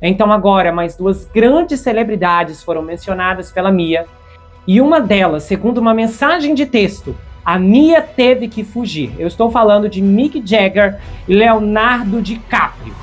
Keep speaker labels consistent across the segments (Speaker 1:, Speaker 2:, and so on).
Speaker 1: Então agora, mais duas grandes celebridades foram mencionadas pela Mia. E uma delas, segundo uma mensagem de texto, a Mia teve que fugir. Eu estou falando de Mick Jagger e Leonardo DiCaprio.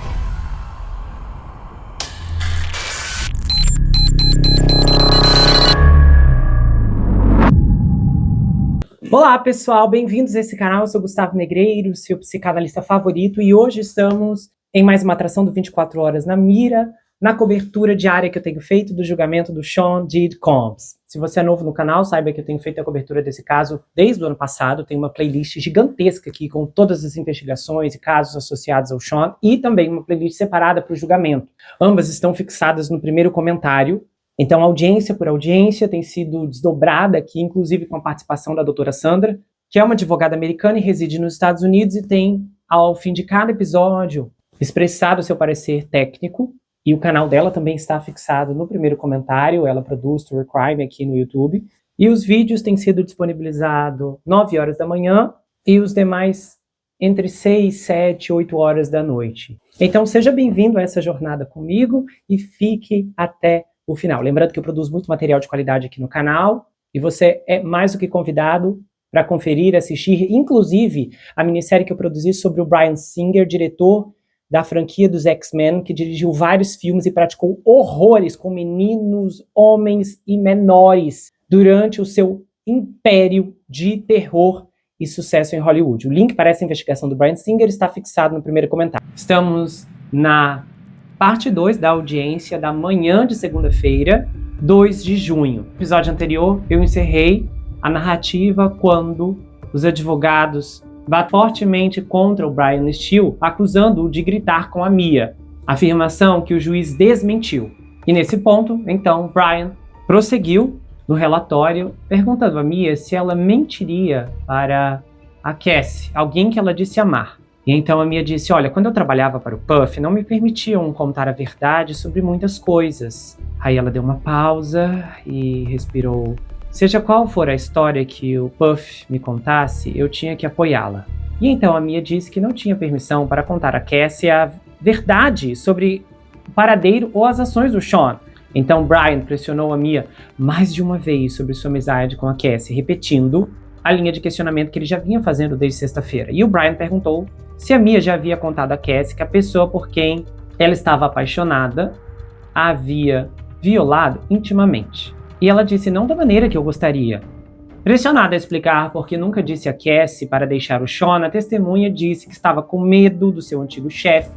Speaker 1: Olá pessoal, bem-vindos a esse canal. Eu sou Gustavo Negreiro, seu psicanalista favorito, e hoje estamos em mais uma atração do 24 Horas na Mira, na cobertura diária que eu tenho feito do julgamento do Sean Diddy Combs. Se você é novo no canal, saiba que eu tenho feito a cobertura desse caso desde o ano passado. Tem uma playlist gigantesca aqui com todas as investigações e casos associados ao Sean, e também uma playlist separada para o julgamento. Ambas estão fixadas no primeiro comentário. Então, audiência por audiência tem sido desdobrada aqui, inclusive com a participação da doutora Sandra, que é uma advogada americana e reside nos Estados Unidos e tem, ao fim de cada episódio, expressado seu parecer técnico. E o canal dela também está fixado no primeiro comentário. Ela produz True Crime aqui no YouTube. E os vídeos têm sido disponibilizados 9 horas da manhã e os demais entre 6, 7, 8 horas da noite. Então, seja bem-vindo a essa jornada comigo e fique até o final. Lembrando que eu produzo muito material de qualidade aqui no canal e você é mais do que convidado para conferir, assistir, inclusive a minissérie que eu produzi sobre o Bryan Singer, diretor da franquia dos X-Men, que dirigiu vários filmes e praticou horrores com meninos, homens e menores durante o seu império de terror e sucesso em Hollywood. O link para essa investigação do Bryan Singer está fixado no primeiro comentário. Estamos na parte 2 da audiência da manhã de segunda-feira, 2 de junho. No episódio anterior, eu encerrei a narrativa quando os advogados batem fortemente contra o Brian Steele, acusando-o de gritar com a Mia, afirmação que o juiz desmentiu. E nesse ponto, então, Brian prosseguiu no relatório, perguntando a Mia se ela mentiria para a Cassie, alguém que ela disse amar. E então a Mia disse, olha, quando eu trabalhava para o Puff, não me permitiam contar a verdade sobre muitas coisas. Aí ela deu uma pausa e respirou. Seja qual for a história que o Puff me contasse, eu tinha que apoiá-la. E então a Mia disse que não tinha permissão para contar a Cassie a verdade sobre o paradeiro ou as ações do Sean. Então Brian pressionou a Mia mais de uma vez sobre sua amizade com a Cassie, repetindo a linha de questionamento que ele já vinha fazendo desde sexta-feira. E o Brian perguntou se a Mia já havia contado a Cassie que a pessoa por quem ela estava apaixonada a havia violado intimamente. E ela disse, não da maneira que eu gostaria. Pressionada a explicar porque nunca disse a Cassie para deixar o Sean, a testemunha disse que estava com medo do seu antigo chefe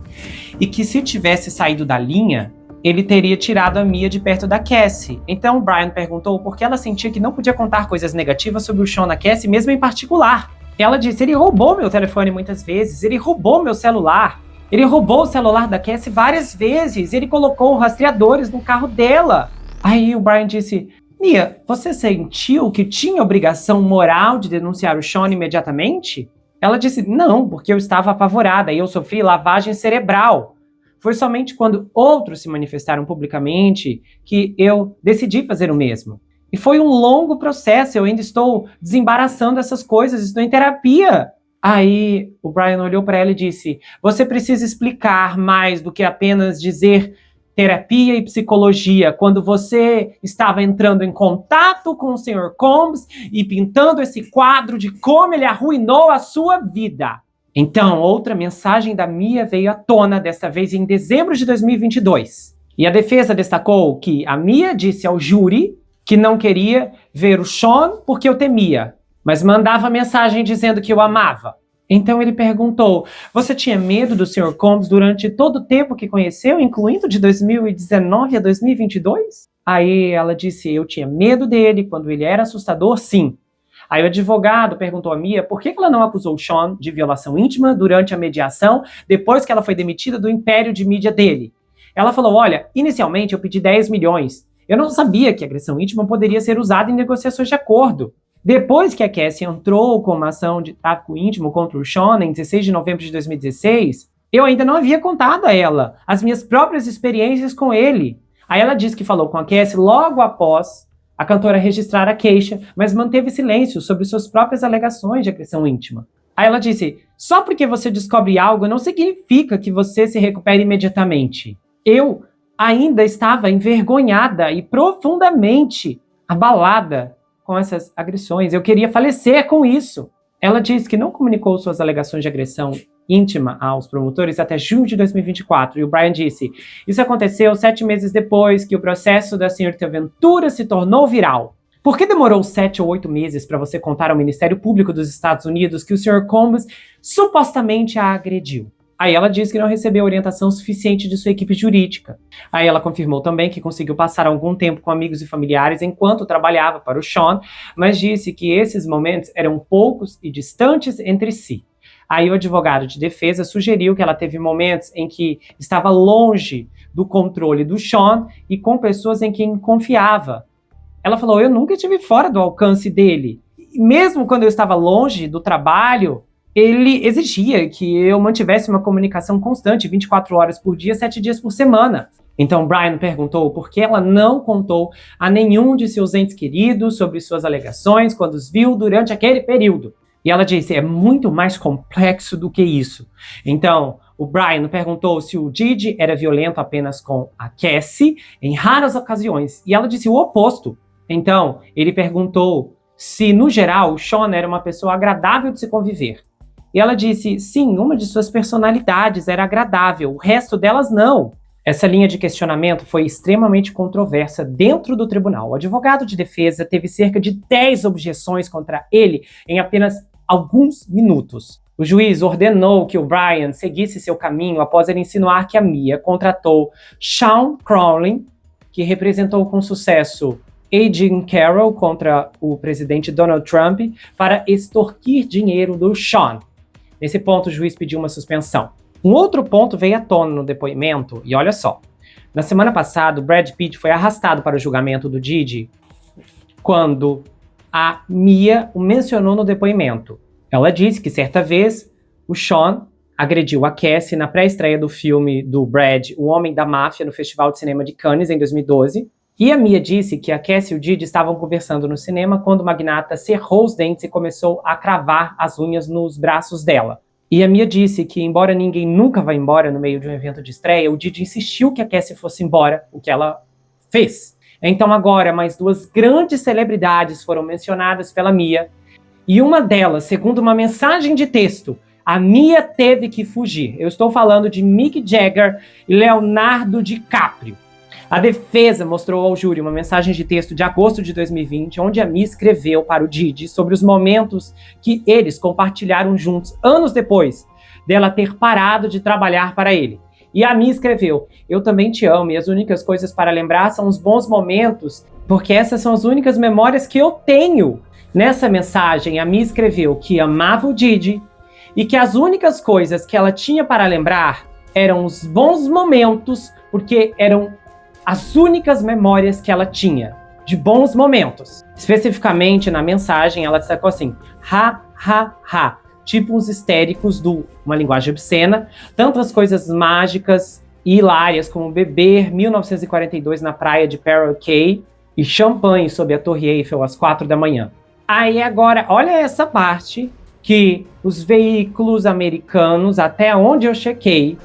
Speaker 1: e que se tivesse saído da linha, ele teria tirado a Mia de perto da Cassie. Então o Brian perguntou por que ela sentia que não podia contar coisas negativas sobre o Sean a Cassie, mesmo em particular. Ela disse, ele roubou meu telefone muitas vezes, ele roubou meu celular, ele roubou o celular da Cassie várias vezes, ele colocou rastreadores no carro dela. Aí o Brian disse, Mia, você sentiu que tinha obrigação moral de denunciar o Sean imediatamente? Ela disse, não, porque eu estava apavorada e eu sofri lavagem cerebral. Foi somente quando outros se manifestaram publicamente que eu decidi fazer o mesmo. E foi um longo processo, eu ainda estou desembaraçando essas coisas, estou em terapia. Aí o Brian olhou para ela e disse, você precisa explicar mais do que apenas dizer terapia e psicologia, quando você estava entrando em contato com o Sr. Combs e pintando esse quadro de como ele arruinou a sua vida. Então, outra mensagem da Mia veio à tona, desta vez em dezembro de 2022. E a defesa destacou que a Mia disse ao júri que não queria ver o Sean porque eu temia, mas mandava mensagem dizendo que eu amava. Então ele perguntou, você tinha medo do Sr. Combs durante todo o tempo que conheceu, incluindo de 2019 a 2022? Aí ela disse, eu tinha medo dele quando ele era assustador, sim. Aí o advogado perguntou a Mia por que ela não acusou o Sean de violação íntima durante a mediação, depois que ela foi demitida do império de mídia dele. Ela falou, olha, inicialmente eu pedi 10 milhões. Eu não sabia que agressão íntima poderia ser usada em negociações de acordo. Depois que a Cassie entrou com uma ação de tráfico íntimo contra o Sean em 16 de novembro de 2016, eu ainda não havia contado a ela as minhas próprias experiências com ele. Aí ela disse que falou com a Cassie logo após a cantora registrar a queixa, mas manteve silêncio sobre suas próprias alegações de agressão íntima. Aí ela disse, só porque você descobre algo não significa que você se recupere imediatamente. Eu ainda estava envergonhada e profundamente abalada com essas agressões. Eu queria falecer com isso. Ela disse que não comunicou suas alegações de agressão íntima aos promotores até junho de 2024. E o Brian disse, isso aconteceu 7 meses depois que o processo da senhorita Ventura se tornou viral. Por que demorou 7 ou 8 meses para você contar ao Ministério Público dos Estados Unidos que o Sr. Combs supostamente a agrediu? Aí ela disse que não recebeu orientação suficiente de sua equipe jurídica. Aí ela confirmou também que conseguiu passar algum tempo com amigos e familiares enquanto trabalhava para o Sean, mas disse que esses momentos eram poucos e distantes entre si. Aí o advogado de defesa sugeriu que ela teve momentos em que estava longe do controle do Sean e com pessoas em quem confiava. Ela falou, eu nunca estive fora do alcance dele. Mesmo quando eu estava longe do trabalho, ele exigia que eu mantivesse uma comunicação constante, 24 horas por dia, 7 dias por semana. Então Brian perguntou por que ela não contou a nenhum de seus entes queridos sobre suas alegações quando os viu durante aquele período. E ela disse, é muito mais complexo do que isso. Então, o Brian perguntou se o Didi era violento apenas com a Cassie em raras ocasiões. E ela disse o oposto. Então, ele perguntou se, no geral, o Sean era uma pessoa agradável de se conviver. E ela disse, sim, uma de suas personalidades era agradável, o resto delas não. Essa linha de questionamento foi extremamente controversa dentro do tribunal. O advogado de defesa teve cerca de 10 objeções contra ele em apenas alguns minutos. O juiz ordenou que o Brian seguisse seu caminho após ele insinuar que a Mia contratou Sean Crowley, que representou com sucesso Aidan Carroll contra o presidente Donald Trump, para extorquir dinheiro do Sean. Nesse ponto, o juiz pediu uma suspensão. Um outro ponto veio à tona no depoimento, e olha só. Na semana passada, o Brad Pitt foi arrastado para o julgamento do Didi quando a Mia o mencionou no depoimento. Ela disse que certa vez o Sean agrediu a Cassie na pré-estreia do filme do Brad, O Homem da Máfia, no Festival de Cinema de Cannes, em 2012. E a Mia disse que a Cassie e o Didi estavam conversando no cinema quando o magnata cerrou os dentes e começou a cravar as unhas nos braços dela. E a Mia disse que, embora ninguém nunca vá embora no meio de um evento de estreia, o Didi insistiu que a Cassie fosse embora, o que ela fez. Então agora, mais 2 grandes celebridades foram mencionadas pela Mia, e uma delas, segundo uma mensagem de texto, a Mia teve que fugir. Eu estou falando de Mick Jagger e Leonardo DiCaprio. A defesa mostrou ao júri uma mensagem de texto de agosto de 2020, onde a Mia escreveu para o Didi sobre os momentos que eles compartilharam juntos, anos depois dela ter parado de trabalhar para ele. E a Mia escreveu, eu também te amo, e as únicas coisas para lembrar são os bons momentos, porque essas são as únicas memórias que eu tenho. Nessa mensagem, a Mia escreveu que amava o Didi e que as únicas coisas que ela tinha para lembrar eram os bons momentos, porque eram as únicas memórias que ela tinha de bons momentos. Especificamente na mensagem, ela destacou assim, ha, ha, ha, tipo uns histéricos uma linguagem obscena, tantas coisas mágicas e hilárias como beber 1942 na praia de Parrow Cay e champanhe sob a Torre Eiffel às 4 da manhã. Aí agora, olha essa parte que os veículos americanos, até onde eu chequei,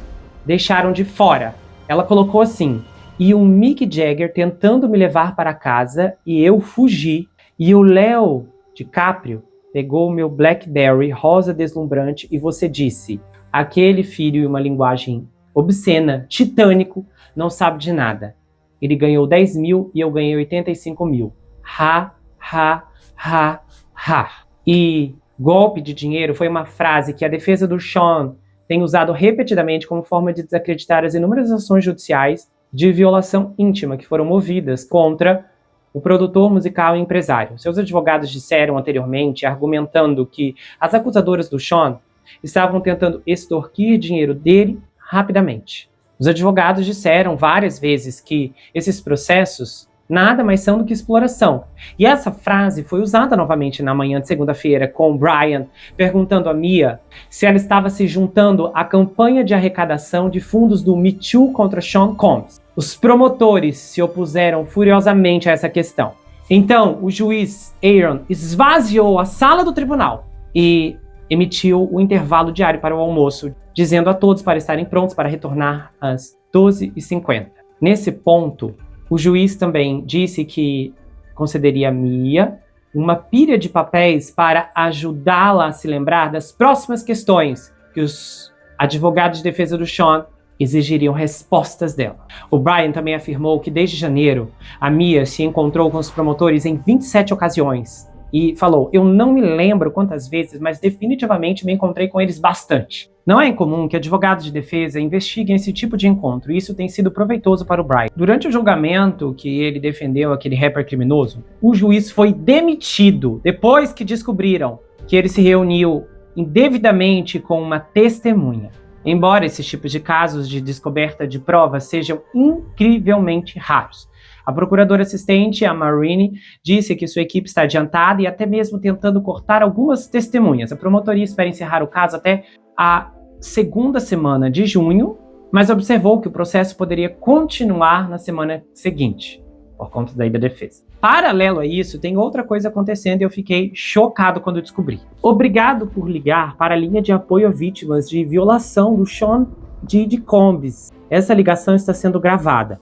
Speaker 1: deixaram de fora. Ela colocou assim, e o Mick Jagger tentando me levar para casa e eu fugi, e o Leo DiCaprio pegou o meu BlackBerry rosa deslumbrante e você disse, aquele filho e uma linguagem obscena, titânico, não sabe de nada. Ele ganhou 10 mil e eu ganhei 85 mil. Ha, ha, ha, ha. E golpe de dinheiro foi uma frase que a defesa do Sean tem usado repetidamente como forma de desacreditar as inúmeras ações judiciais de violação íntima que foram movidas contra o produtor musical e empresário. Seus advogados disseram anteriormente, argumentando que as acusadoras do Sean estavam tentando extorquir dinheiro dele rapidamente. Os advogados disseram várias vezes que esses processos nada mais são do que exploração. E essa frase foi usada novamente na manhã de segunda-feira com o Brian, perguntando a Mia se ela estava se juntando à campanha de arrecadação de fundos do Me Too contra Sean Combs. Os promotores se opuseram furiosamente a essa questão. Então, o juiz Aaron esvaziou a sala do tribunal e emitiu o intervalo diário para o almoço, dizendo a todos para estarem prontos para retornar às 12h50. Nesse ponto, o juiz também disse que concederia a Mia uma pilha de papéis para ajudá-la a se lembrar das próximas questões que os advogados de defesa do Sean exigiriam respostas dela. O Brian também afirmou que desde janeiro, a Mia se encontrou com os promotores em 27 ocasiões e falou: eu não me lembro quantas vezes, mas definitivamente me encontrei com eles bastante. Não é incomum que advogados de defesa investiguem esse tipo de encontro, e isso tem sido proveitoso para o Brian. Durante o julgamento que ele defendeu aquele rapper criminoso, o juiz foi demitido depois que descobriram que ele se reuniu indevidamente com uma testemunha. Embora esses tipos de casos de descoberta de provas sejam incrivelmente raros. A procuradora assistente, a Maureen, disse que sua equipe está adiantada e até mesmo tentando cortar algumas testemunhas. A promotoria espera encerrar o caso até a segunda semana de junho, mas observou que o processo poderia continuar na semana seguinte, por conta daí da defesa. Paralelo a isso, tem outra coisa acontecendo e eu fiquei chocado quando descobri. Obrigado por ligar para a linha de apoio a vítimas de violação do Sean Diddy Combs. Essa ligação está sendo gravada.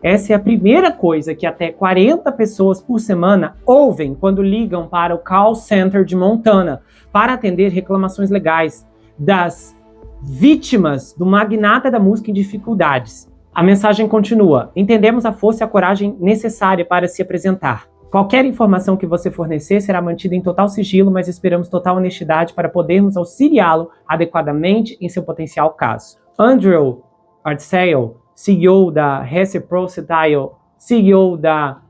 Speaker 1: Essa é a primeira coisa que até 40 pessoas por semana ouvem quando ligam para o call center de Montana para atender reclamações legais das vítimas do magnata da música em dificuldades. A mensagem continua: entendemos a força e a coragem necessária para se apresentar. Qualquer informação que você fornecer será mantida em total sigilo, mas esperamos total honestidade para podermos auxiliá-lo adequadamente em seu potencial caso. Andrew Artsale, CEO da Reciprocity, CEO da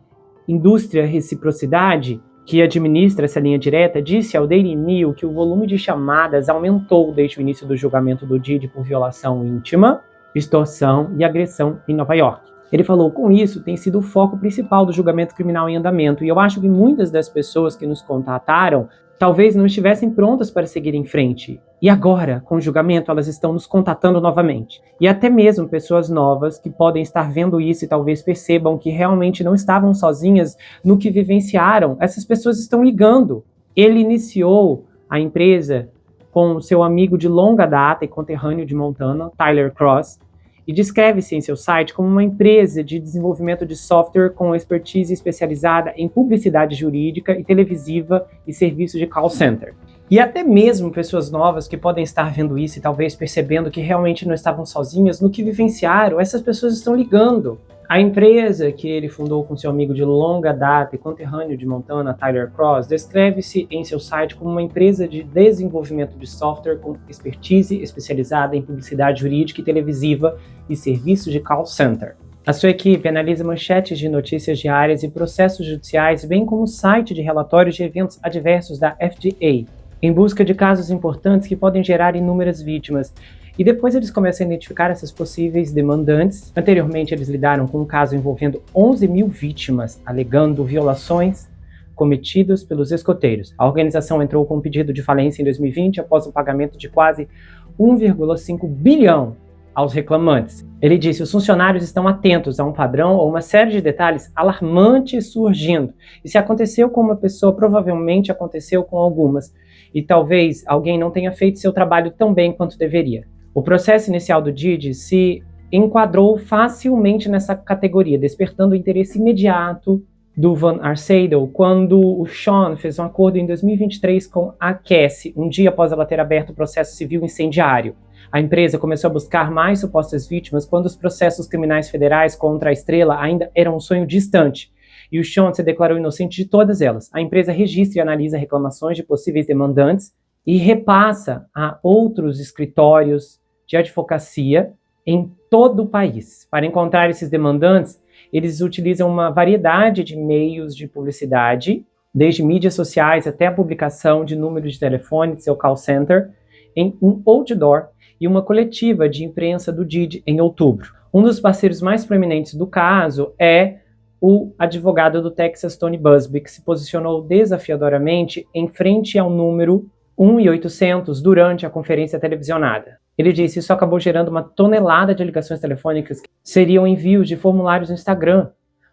Speaker 1: indústria Reciprocidade, que administra essa linha direta, disse ao Daily Mail que o volume de chamadas aumentou desde o início do julgamento do Diddy por violação íntima, extorsão e agressão em Nova York. Ele falou: com isso tem sido o foco principal do julgamento criminal em andamento, e eu acho que muitas das pessoas que nos contataram talvez não estivessem prontas para seguir em frente. E agora, com o julgamento, elas estão nos contatando novamente. E até mesmo pessoas novas que podem estar vendo isso e talvez percebam que realmente não estavam sozinhas no que vivenciaram. Essas pessoas estão ligando. Ele iniciou a empresa com seu amigo de longa data e conterrâneo de Montana, Tyler Cross, e descreve-se em seu site como uma empresa de desenvolvimento de software com expertise especializada em publicidade jurídica e televisiva e serviços de call center. E até mesmo pessoas novas que podem estar vendo isso e talvez percebendo que realmente não estavam sozinhas no que vivenciaram, essas pessoas estão ligando. A empresa que ele fundou com seu amigo de longa data e conterrâneo de Montana, Tyler Cross, descreve-se em seu site como uma empresa de desenvolvimento de software com expertise especializada em publicidade jurídica e televisiva e serviços de call center. A sua equipe analisa manchetes de notícias diárias e processos judiciais, bem como o site de relatórios de eventos adversos da FDA, em busca de casos importantes que podem gerar inúmeras vítimas. E depois eles começam a identificar essas possíveis demandantes. Anteriormente, eles lidaram com um caso envolvendo 11 mil vítimas, alegando violações cometidas pelos escoteiros. A organização entrou com um pedido de falência em 2020 após o pagamento de quase 1,5 bilhão aos reclamantes. Ele disse: os funcionários estão atentos a um padrão ou uma série de detalhes alarmantes surgindo. E se aconteceu com uma pessoa, provavelmente aconteceu com algumas. E talvez alguém não tenha feito seu trabalho tão bem quanto deveria. O processo inicial do Diddy se enquadrou facilmente nessa categoria, despertando o interesse imediato do Van Arcedel quando o Sean fez um acordo em 2023 com a Cassie, um dia após ela ter aberto o processo civil incendiário. A empresa começou a buscar mais supostas vítimas quando os processos criminais federais contra a estrela ainda eram um sonho distante, e o Sean se declarou inocente de todas elas. A empresa registra e analisa reclamações de possíveis demandantes e repassa a outros escritórios de advocacia em todo o país. Para encontrar esses demandantes, eles utilizam uma variedade de meios de publicidade, desde mídias sociais até a publicação de números de telefone de seu call center, em um outdoor e uma coletiva de imprensa do Diddy em outubro. Um dos parceiros mais proeminentes do caso é o advogado do Texas, Tony Buzbee, que se posicionou desafiadoramente em frente ao número 1.800 durante a conferência televisionada. Ele disse: isso acabou gerando uma tonelada de ligações telefônicas que seriam envios de formulários no Instagram.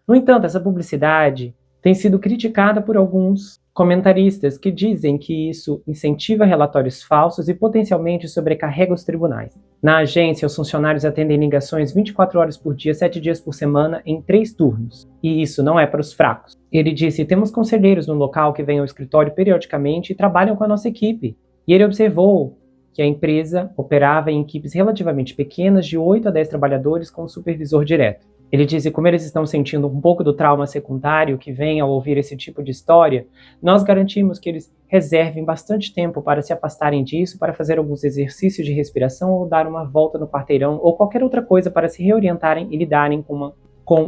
Speaker 1: No entanto, essa publicidade tem sido criticada por alguns comentaristas que dizem que isso incentiva relatórios falsos e potencialmente sobrecarrega os tribunais. Na agência, os funcionários atendem ligações 24 horas por dia, 7 dias por semana, em 3 turnos. E isso não é para os fracos. Ele disse: temos conselheiros no local que vêm ao escritório periodicamente e trabalham com a nossa equipe. E ele observou que a empresa operava em equipes relativamente pequenas, de 8 a 10 trabalhadores, com um supervisor direto. Ele disse: como eles estão sentindo um pouco do trauma secundário que vem ao ouvir esse tipo de história, nós garantimos que eles reservem bastante tempo para se afastarem disso, para fazer alguns exercícios de respiração ou dar uma volta no quarteirão ou qualquer outra coisa para se reorientarem e lidarem com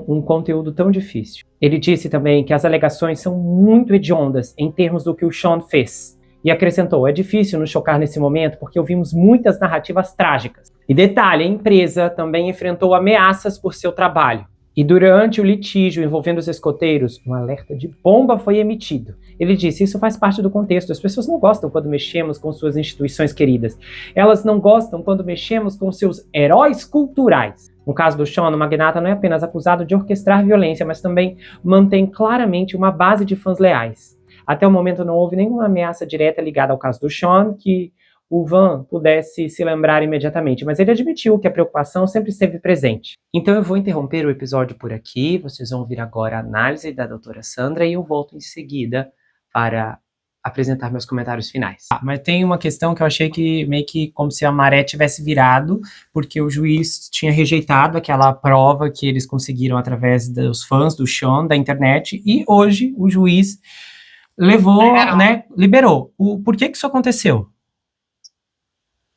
Speaker 1: um conteúdo tão difícil. Ele disse também que as alegações são muito hediondas em termos do que o Sean fez. E acrescentou: é difícil nos chocar nesse momento porque ouvimos muitas narrativas trágicas. E detalhe, a empresa também enfrentou ameaças por seu trabalho. E durante o litígio envolvendo os escoteiros, um alerta de bomba foi emitido. Ele disse: isso faz parte do contexto. As pessoas não gostam quando mexemos com suas instituições queridas. Elas não gostam quando mexemos com seus heróis culturais. No caso do Sean, o magnata não é apenas acusado de orquestrar violência, mas também mantém claramente uma base de fãs leais. Até o momento não houve nenhuma ameaça direta ligada ao caso do Sean que o Van pudesse se lembrar imediatamente, mas ele admitiu que a preocupação sempre esteve presente. Então eu vou interromper o episódio por aqui, vocês vão ouvir agora a análise da doutora Sandra e eu volto em seguida para apresentar meus comentários finais. Mas tem uma questão que eu achei que meio que como se a maré tivesse virado, porque o juiz tinha rejeitado aquela prova que eles conseguiram através dos fãs do Sean, da internet, e hoje o juiz liberou. Por que isso aconteceu?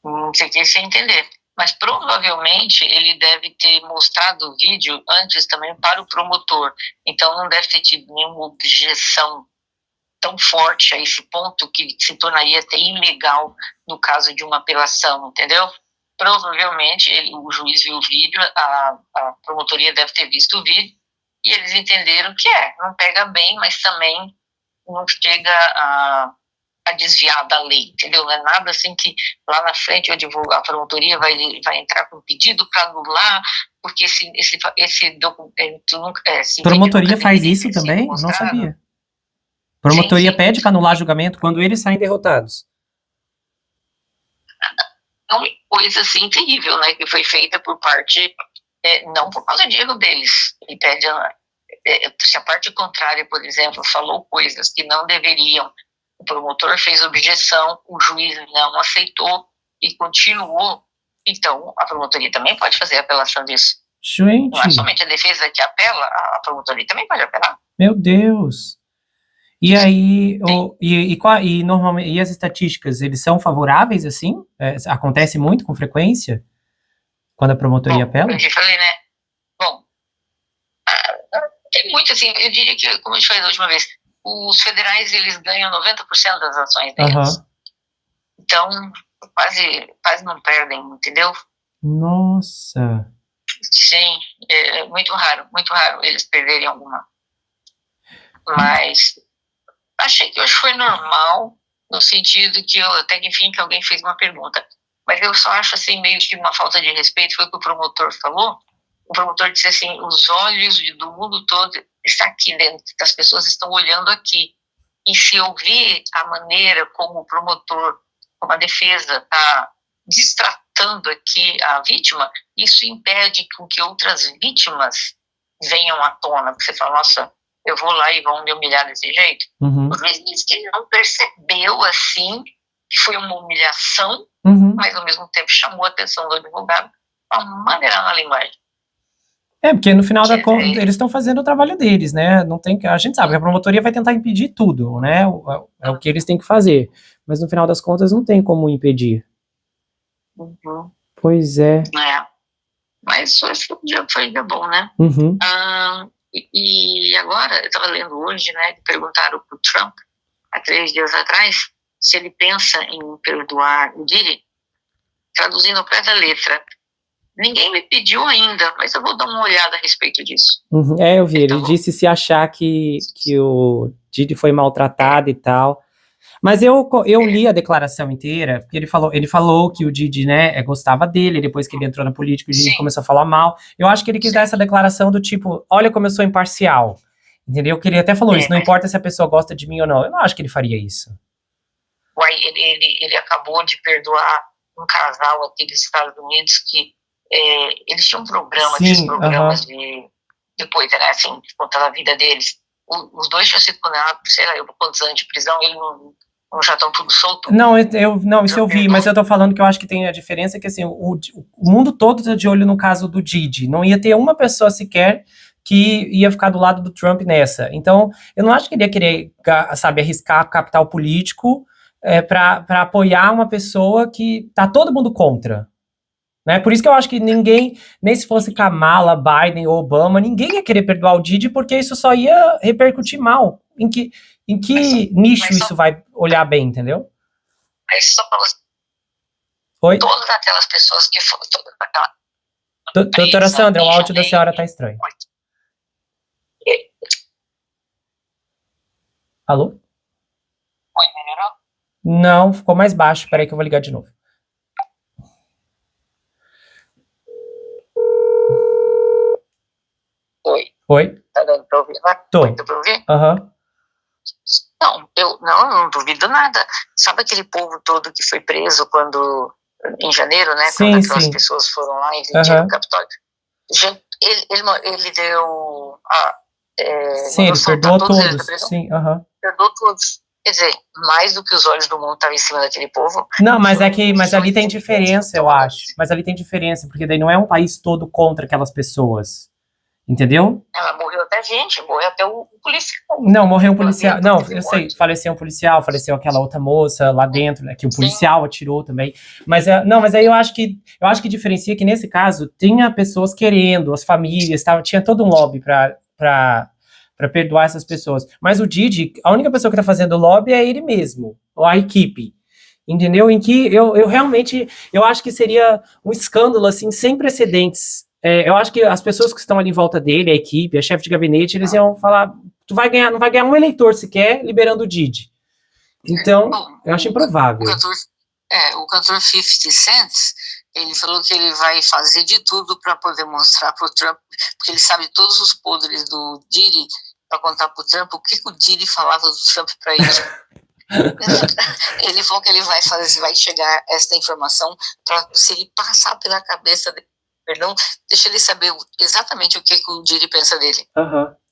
Speaker 2: Você quer se entender. Mas provavelmente ele deve ter mostrado o vídeo antes também para o promotor. Então não deve ter tido nenhuma objeção tão forte a esse ponto que se tornaria até ilegal no caso de uma apelação, entendeu? Provavelmente o juiz viu o vídeo, a promotoria deve ter visto o vídeo e eles entenderam que não pega bem, mas também não chega a desviar da lei, entendeu? Não é nada assim que lá na frente a promotoria vai entrar com um pedido para anular, porque esse documento nunca...
Speaker 1: Promotoria faz isso também? Não sabia. Promotoria sim. Pede para anular julgamento quando eles saem derrotados.
Speaker 2: É uma coisa assim terrível, né, que foi feita por parte, não por causa de erro deles. Ele pede, se a parte contrária, por exemplo, falou coisas que não deveriam, o promotor fez objeção, o juiz não aceitou e continuou, então a promotoria também pode fazer apelação disso.
Speaker 1: Gente.
Speaker 2: Não é somente a defesa que apela, a promotoria também pode apelar.
Speaker 1: Meu Deus. E aí, normalmente, e as estatísticas, eles são favoráveis, assim? Acontece muito com frequência? Quando a promotoria apela?
Speaker 2: Eu já falei, né? Bom, tem muito, assim, eu diria que, como eu te falei da última vez, os federais, eles ganham 90% das ações deles. Uhum. Então, quase não perdem, entendeu?
Speaker 1: Nossa!
Speaker 2: Sim, é muito raro eles perderem alguma. Mas achei que hoje foi normal, no sentido que até que enfim que alguém fez uma pergunta. Mas eu só acho assim meio que uma falta de respeito, foi o que o promotor falou. O promotor disse assim: os olhos do mundo todo estão aqui dentro, as pessoas estão olhando aqui. E se eu ver a maneira como o promotor, como a defesa está destratando aqui a vítima, isso impede que outras vítimas venham à tona. Porque você fala: nossa, eu vou lá e vão me humilhar desse jeito.
Speaker 1: Uhum.
Speaker 2: O juiz disse que ele não percebeu assim que foi uma humilhação, mas ao mesmo tempo chamou a atenção do advogado para maneirar na linguagem.
Speaker 1: Porque no final da conta eles estão fazendo o trabalho deles, né? Não tem, a gente sabe que a promotoria vai tentar impedir tudo, né? É o que eles têm que fazer. Mas no final das contas não tem como impedir.
Speaker 2: Uhum.
Speaker 1: Pois é.
Speaker 2: Mas foi bom, né?
Speaker 1: Uhum.
Speaker 2: E agora, eu estava lendo hoje, né? Perguntaram para o Trump, há 3 dias atrás, se ele pensa em perdoar o Diddy, traduzindo ao pé da letra. Ninguém me pediu ainda, mas eu vou dar uma olhada a respeito disso.
Speaker 1: Uhum. Eu vi, ele disse se achar que o Diddy foi maltratado e tal. Mas eu li a declaração inteira, porque ele falou que o Diddy, né, gostava dele, depois que ele entrou na política, o Diddy começou a falar mal. Eu acho que ele quis dar essa declaração do tipo: olha como eu sou imparcial. Entendeu? Que ele até falou isso, não importa se a pessoa gosta de mim ou não. Eu não acho que ele faria isso.
Speaker 2: Ele acabou de perdoar um casal aqui dos Estados Unidos que eles tinham um programa,
Speaker 1: Sim,
Speaker 2: esses programas de depois, né, assim, contando a vida deles. Os dois tinham sido condenados por, sei lá, eu quantos anos de prisão, eles não já estão tudo solto.
Speaker 1: Não, isso eu vi, mas eu tô falando que eu acho que tem a diferença que, assim, o mundo todo tá de olho no caso do Didi. Não ia ter uma pessoa sequer que ia ficar do lado do Trump nessa. Então, eu não acho que ele ia querer, sabe, arriscar capital político para apoiar uma pessoa que tá todo mundo contra. Né? Por isso que eu acho que ninguém, nem se fosse Kamala, Biden ou Obama, ninguém ia querer perdoar o Didi, porque isso só ia repercutir mal. Em que nicho isso vai olhar bem, entendeu?
Speaker 2: Mas só para você.
Speaker 1: Oi?
Speaker 2: Todas aquelas pessoas que foram.
Speaker 1: Doutora Sandra, o áudio da senhora tá estranho. Alô?
Speaker 2: Oi, melhorou?
Speaker 1: Não, ficou mais baixo. Peraí que eu vou ligar de novo. Oi?
Speaker 2: Tá dando pra ouvir?
Speaker 1: Tô.
Speaker 2: Dá pra ouvir?
Speaker 1: Aham.
Speaker 2: Não, eu não duvido nada. Sabe aquele povo todo que foi preso em janeiro, né?
Speaker 1: Sim,
Speaker 2: quando aquelas
Speaker 1: sim.
Speaker 2: pessoas foram lá e invadiram o Capitólio. Gente, ele deu
Speaker 1: sim, ele perdoou todos. Sim,
Speaker 2: perdoou todos. Quer dizer, mais do que os olhos do mundo estavam em cima daquele povo.
Speaker 1: Não, mas ali tem diferença, eu acho. Mas ali tem diferença, porque daí não é um país todo contra aquelas pessoas. Entendeu?
Speaker 2: Morreu até gente, morreu até o policial.
Speaker 1: Não, morreu um policial. Não, eu sei, faleceu um policial, faleceu aquela outra moça lá dentro, né, que o policial atirou também. Mas aí eu acho que diferencia que nesse caso tinha pessoas querendo, as famílias, tinha todo um lobby para perdoar essas pessoas. Mas o Didi, a única pessoa que tá fazendo lobby é ele mesmo, ou a equipe. Entendeu? Em que eu realmente, eu acho que seria um escândalo, assim, sem precedentes. Eu acho que as pessoas que estão ali em volta dele, a equipe, a chefe de gabinete, eles iam falar, não vai ganhar um eleitor sequer liberando o Didi. Então, eu acho improvável.
Speaker 2: O cantor 50 Cent, ele falou que ele vai fazer de tudo para poder mostrar pro Trump, porque ele sabe todos os podres do Didi, para contar pro Trump o que o Didi falava do Trump para ele. Ele falou que ele vai chegar essa informação para, se ele passar pela cabeça dele, deixa ele saber exatamente o que o Didi pensa dele.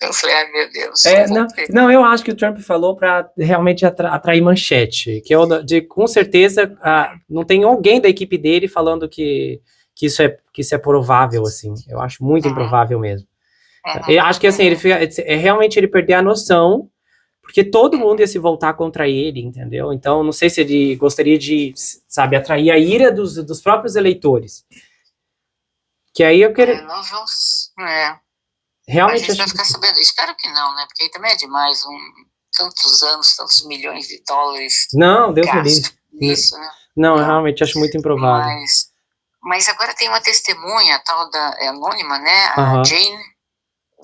Speaker 2: Eu falei, meu Deus.
Speaker 1: Eu acho que o Trump falou para realmente atrair manchete, com certeza não tem alguém da equipe dele falando que isso é provável, assim. Eu acho muito improvável mesmo. Eu acho que assim, realmente ele perder a noção, porque todo mundo ia se voltar contra ele, entendeu? Então, não sei se ele gostaria de, sabe, atrair a ira dos próprios eleitores. Que aí eu quero...
Speaker 2: nós vamos...
Speaker 1: Realmente
Speaker 2: a gente vai ficar sabendo. Espero que não, né? Porque aí também é demais. Tantos anos, tantos milhões de dólares...
Speaker 1: Não, Deus me livre.
Speaker 2: Isso, né?
Speaker 1: Não, eu realmente acho muito improvável.
Speaker 2: Mas agora tem uma testemunha, a tal da anônima, né? A Jane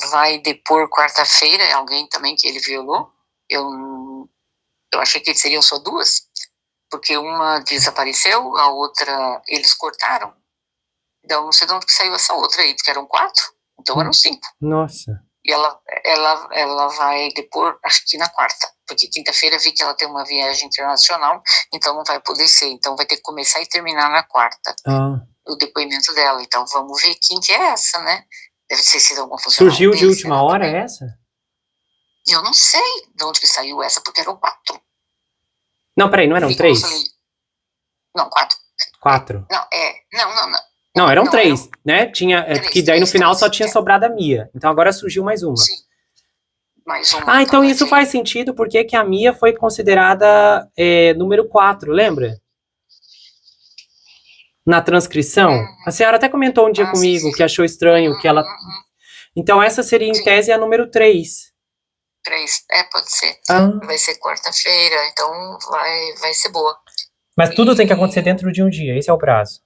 Speaker 2: vai depor quarta-feira, alguém também que ele violou. Eu achei que seriam só duas, porque uma desapareceu, a outra eles cortaram. Então não sei de onde que saiu essa outra aí, porque eram 4, então eram 5.
Speaker 1: Nossa.
Speaker 2: E ela vai depor, acho que na quarta, porque quinta-feira vi que ela tem uma viagem internacional, então não vai poder ser, então vai ter que começar e terminar na quarta, o depoimento dela. Então vamos ver quem que é essa, né? Deve ter sido alguma funcionária.
Speaker 1: Surgiu de última hora essa?
Speaker 2: Eu não sei de onde que saiu essa, porque eram 4.
Speaker 1: Não, peraí, não eram 3?
Speaker 2: Não, 4.
Speaker 1: 4?
Speaker 2: Não.
Speaker 1: Não, eram 3, né? Porque daí no final só tinha sobrado a Mia. Então agora surgiu mais uma.
Speaker 2: Sim. Mais uma.
Speaker 1: Então isso faz sentido, porque que a Mia foi considerada número 4, lembra? Na transcrição. A senhora até comentou um dia comigo que achou estranho que ela... Então essa seria em tese a número 3.
Speaker 2: 3, pode ser. Vai ser quarta-feira, então vai ser boa.
Speaker 1: Mas tudo tem que acontecer dentro de um dia, esse é o prazo.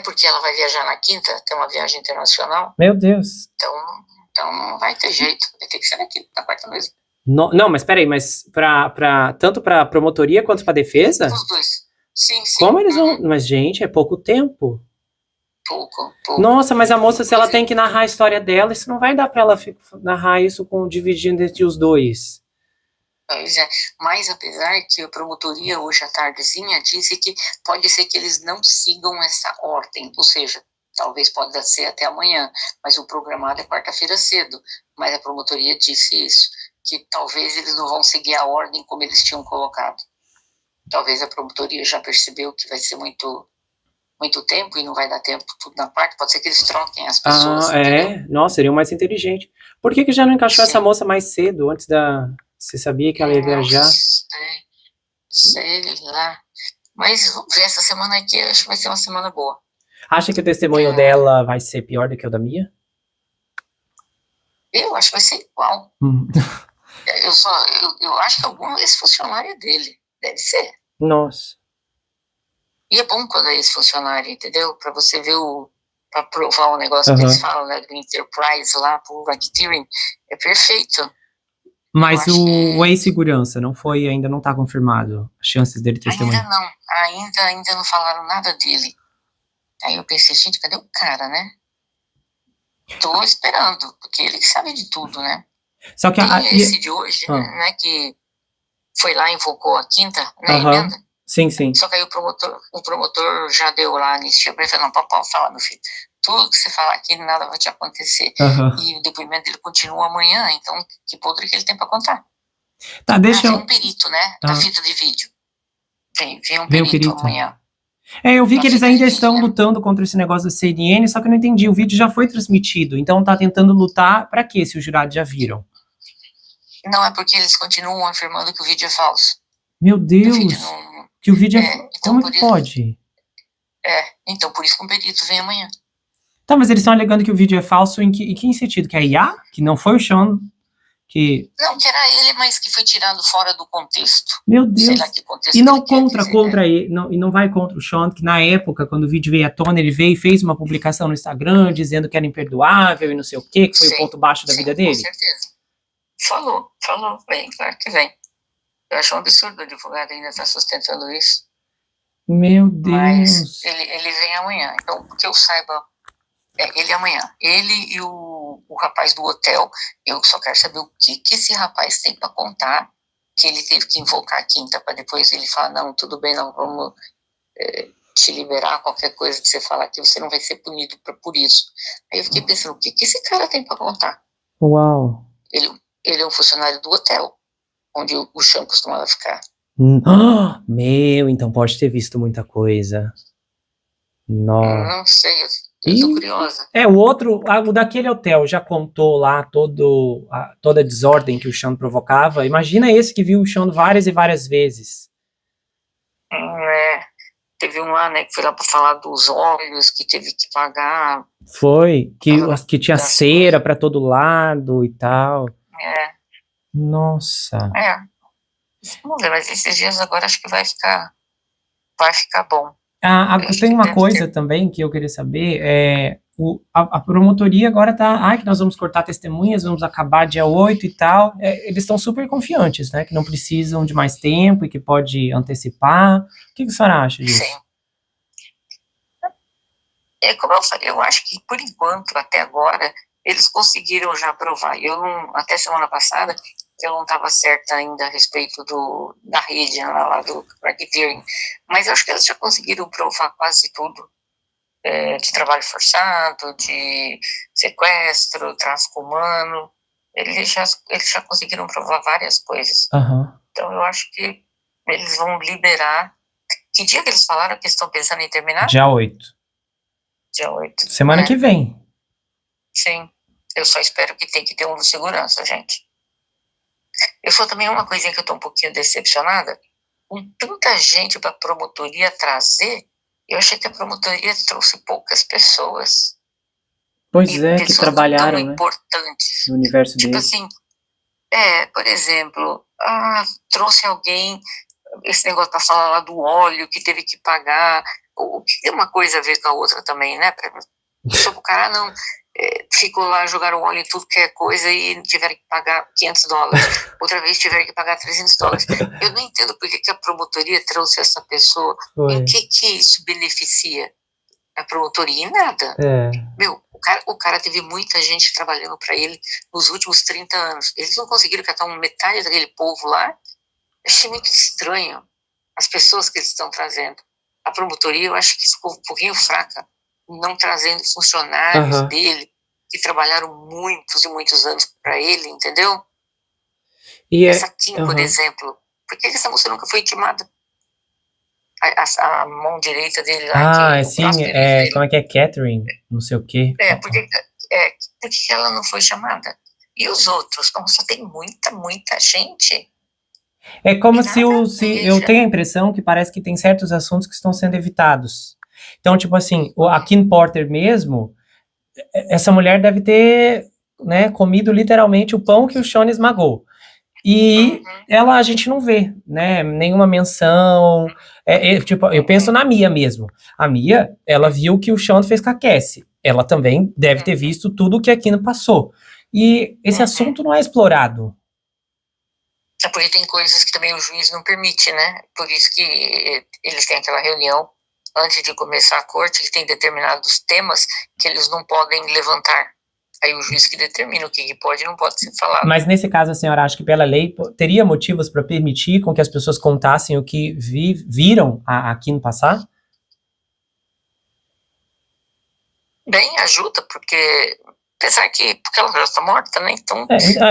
Speaker 2: Porque ela vai viajar na quinta, tem uma viagem internacional.
Speaker 1: Meu Deus.
Speaker 2: Então não vai ter jeito, vai ter que ser na quarta mesmo.
Speaker 1: Não, mas peraí, tanto para promotoria quanto para defesa?
Speaker 2: Os dois, sim.
Speaker 1: Como eles vão... Mas, gente, é pouco tempo.
Speaker 2: Pouco.
Speaker 1: Nossa, mas a moça, se ela tem que narrar a história dela, isso não vai dar para ela narrar isso dividindo entre os dois.
Speaker 2: Pois é, mas apesar que a promotoria hoje à tardezinha disse que pode ser que eles não sigam essa ordem, ou seja, talvez pode ser até amanhã, mas o programado é quarta-feira cedo, mas a promotoria disse isso, que talvez eles não vão seguir a ordem como eles tinham colocado. Talvez a promotoria já percebeu que vai ser muito tempo e não vai dar tempo tudo na quarta, pode ser que eles troquem as pessoas, entendeu?
Speaker 1: Nossa, seria o mais inteligente. Por que já não encaixou
Speaker 2: Sim.
Speaker 1: essa moça mais cedo, antes da... Você sabia que ela ia viajar?
Speaker 2: Sei lá. Mas vamos ver, essa semana aqui eu acho que vai ser uma semana boa.
Speaker 1: Acha que o testemunho dela vai ser pior do que o da Mia?
Speaker 2: Eu acho que vai ser igual. Eu acho que algum ex-funcionário dele. Deve ser.
Speaker 1: Nossa.
Speaker 2: E é bom quando é ex-funcionário, entendeu? Pra você ver pra provar o negócio que eles falam, né? Do Enterprise lá, pro racketeering. É perfeito.
Speaker 1: Mas o ex-segurança ainda não tá confirmado as chances dele testemunhar?
Speaker 2: Ainda não falaram nada dele. Aí eu pensei, gente, cadê o cara, né? Tô esperando, porque ele sabe de tudo, né?
Speaker 1: Só que
Speaker 2: esse de hoje, né, que foi lá e invocou a quinta, né, emenda.
Speaker 1: Sim.
Speaker 2: Só que aí o promotor já deu lá a anistia pra ele, falou, não, pode falar, meu filho, tudo que você falar aqui, nada vai te acontecer. E o depoimento dele continua amanhã, então que podre que ele tem pra contar.
Speaker 1: Tá, deixa eu...
Speaker 2: Vem um perito, né, da fita de vídeo. Vem um perito amanhã.
Speaker 1: Eu vi que eles ainda estão lutando contra esse negócio da CNN, só que eu não entendi, o vídeo já foi transmitido, então tá tentando lutar pra quê, se os jurados já viram?
Speaker 2: Não, é porque eles continuam afirmando que o vídeo é falso.
Speaker 1: Meu Deus, que o vídeo é...
Speaker 2: então,
Speaker 1: como que pode?
Speaker 2: Então por isso que um perito vem amanhã.
Speaker 1: Tá, mas eles estão alegando que o vídeo é falso em que sentido? Que é IA? Que não foi o Sean?
Speaker 2: Não, que era ele, mas que foi tirado fora do contexto.
Speaker 1: Meu Deus.
Speaker 2: Sei lá que contexto
Speaker 1: e não contra ele, e não vai contra o Sean, que na época, quando o vídeo veio à tona, ele veio e fez uma publicação no Instagram, dizendo que era imperdoável e não sei o quê, que foi o ponto baixo da vida dele.
Speaker 2: Com certeza. Falou, bem, claro que vem. Eu acho um absurdo o advogado ainda estar sustentando isso.
Speaker 1: Meu Deus.
Speaker 2: Mas ele vem amanhã, então, que eu saiba, ele amanhã. Ele e o rapaz do hotel, eu só quero saber o que esse rapaz tem para contar, que ele teve que invocar a quinta para depois ele falar, não, tudo bem, não, vamos te liberar, qualquer coisa que você falar aqui, você não vai ser punido por isso. Aí eu fiquei pensando, o que esse cara tem para contar?
Speaker 1: Uau.
Speaker 2: Ele é um funcionário do hotel, onde o Sean costumava ficar.
Speaker 1: Meu, então pode ter visto muita coisa.
Speaker 2: Não sei, eu tô curiosa.
Speaker 1: O daquele hotel já contou lá toda a desordem que o Sean provocava. Imagina esse que viu o Sean várias e várias vezes.
Speaker 2: Teve um lá, né, que foi lá pra falar dos óleos, que teve que pagar.
Speaker 1: Foi, que tinha cera pra todo lado e tal. Nossa.
Speaker 2: Vamos ver, mas esses dias agora acho que vai ficar bom.
Speaker 1: Tem uma coisa também que eu queria saber, a promotoria agora tá, que nós vamos cortar testemunhas, vamos acabar dia 8 e tal, eles estão super confiantes, né, que não precisam de mais tempo e que pode antecipar. O que a senhora acha disso?
Speaker 2: Sim. Como eu falei, eu acho que por enquanto, até agora, eles conseguiram já provar. Até semana passada, eu não estava certa ainda a respeito da rede, lá do racketeering, mas eu acho que eles já conseguiram provar quase tudo, de trabalho forçado, de sequestro, tráfico humano, eles já conseguiram provar várias coisas. Então eu acho que eles vão liberar. Que dia que eles falaram que estão pensando em terminar?
Speaker 1: Dia 8.
Speaker 2: Dia 8.
Speaker 1: Semana que vem.
Speaker 2: Sim, eu só espero que tem que ter um de segurança, gente. Eu sou também uma coisinha que eu tô um pouquinho decepcionada, com tanta gente para a promotoria trazer, eu achei que a promotoria trouxe poucas pessoas.
Speaker 1: Pois que trabalharam,
Speaker 2: tão importantes.
Speaker 1: No universo
Speaker 2: tipo
Speaker 1: dele.
Speaker 2: Assim, por exemplo, trouxe alguém, esse negócio para falar lá do óleo, que teve que pagar, o que tem uma coisa a ver com a outra também, né? Sobre o cara, não... ficou lá, jogaram óleo em tudo que é coisa e tiveram que pagar $500. Outra vez tiveram que pagar $300. Eu não entendo por que a promotoria trouxe essa pessoa. Em que isso beneficia a promotoria? Em nada. O cara teve muita gente trabalhando para ele nos últimos 30 anos. Eles não conseguiram catar metade daquele povo lá. Eu achei muito estranho as pessoas que eles estão trazendo. A promotoria, eu acho que ficou um pouquinho fraca, não trazendo funcionários dele, que trabalharam muitos e muitos anos para ele, entendeu? E essa Kim, por exemplo, por que essa moça nunca foi intimada? A mão direita dele lá.
Speaker 1: Sim, como é que é? Catherine, não sei o quê.
Speaker 2: Por que ela não foi chamada? E os outros? Como só tem muita gente.
Speaker 1: É como se eu tenho a impressão que parece que tem certos assuntos que estão sendo evitados. Então, tipo assim, a Kim Porter mesmo, essa mulher deve ter, né, comido literalmente o pão que o Sean esmagou. E a gente não vê, né, nenhuma menção. Tipo, eu penso na Mia mesmo. A Mia, ela viu que o Sean fez com a Cassie. Ela também deve ter visto tudo o que a Kim passou. E esse assunto não é explorado.
Speaker 2: É porque tem coisas que também o juiz não permite, né? Por isso que eles têm aquela reunião antes de começar a corte, que tem determinados temas que eles não podem levantar. Aí o juiz que determina o que pode e não pode ser falado.
Speaker 1: Mas nesse caso, a senhora acha que pela lei teria motivos para permitir com que as pessoas contassem o que viram a Kim passar?
Speaker 2: Bem, ajuda, porque apesar que porque ela já está morta, né? Então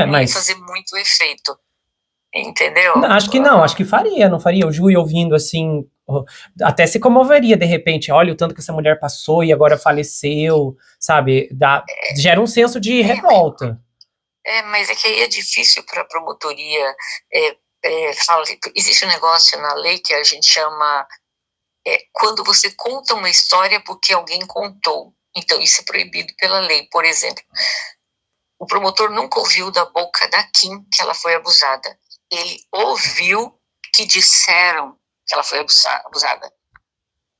Speaker 2: não ia fazer muito efeito. Entendeu?
Speaker 1: Não, acho que não, acho que faria, não faria? O Júlio ouvindo assim, até se comoveria de repente, olha o tanto que essa mulher passou e agora faleceu, sabe? Gera um senso de revolta.
Speaker 2: Mas é que aí é difícil para a promotoria. Existe um negócio na lei que a gente chama quando você conta uma história porque alguém contou. Então isso é proibido pela lei. Por exemplo, o promotor nunca ouviu da boca da Kim que ela foi abusada. Ele ouviu que disseram que ela foi abusada.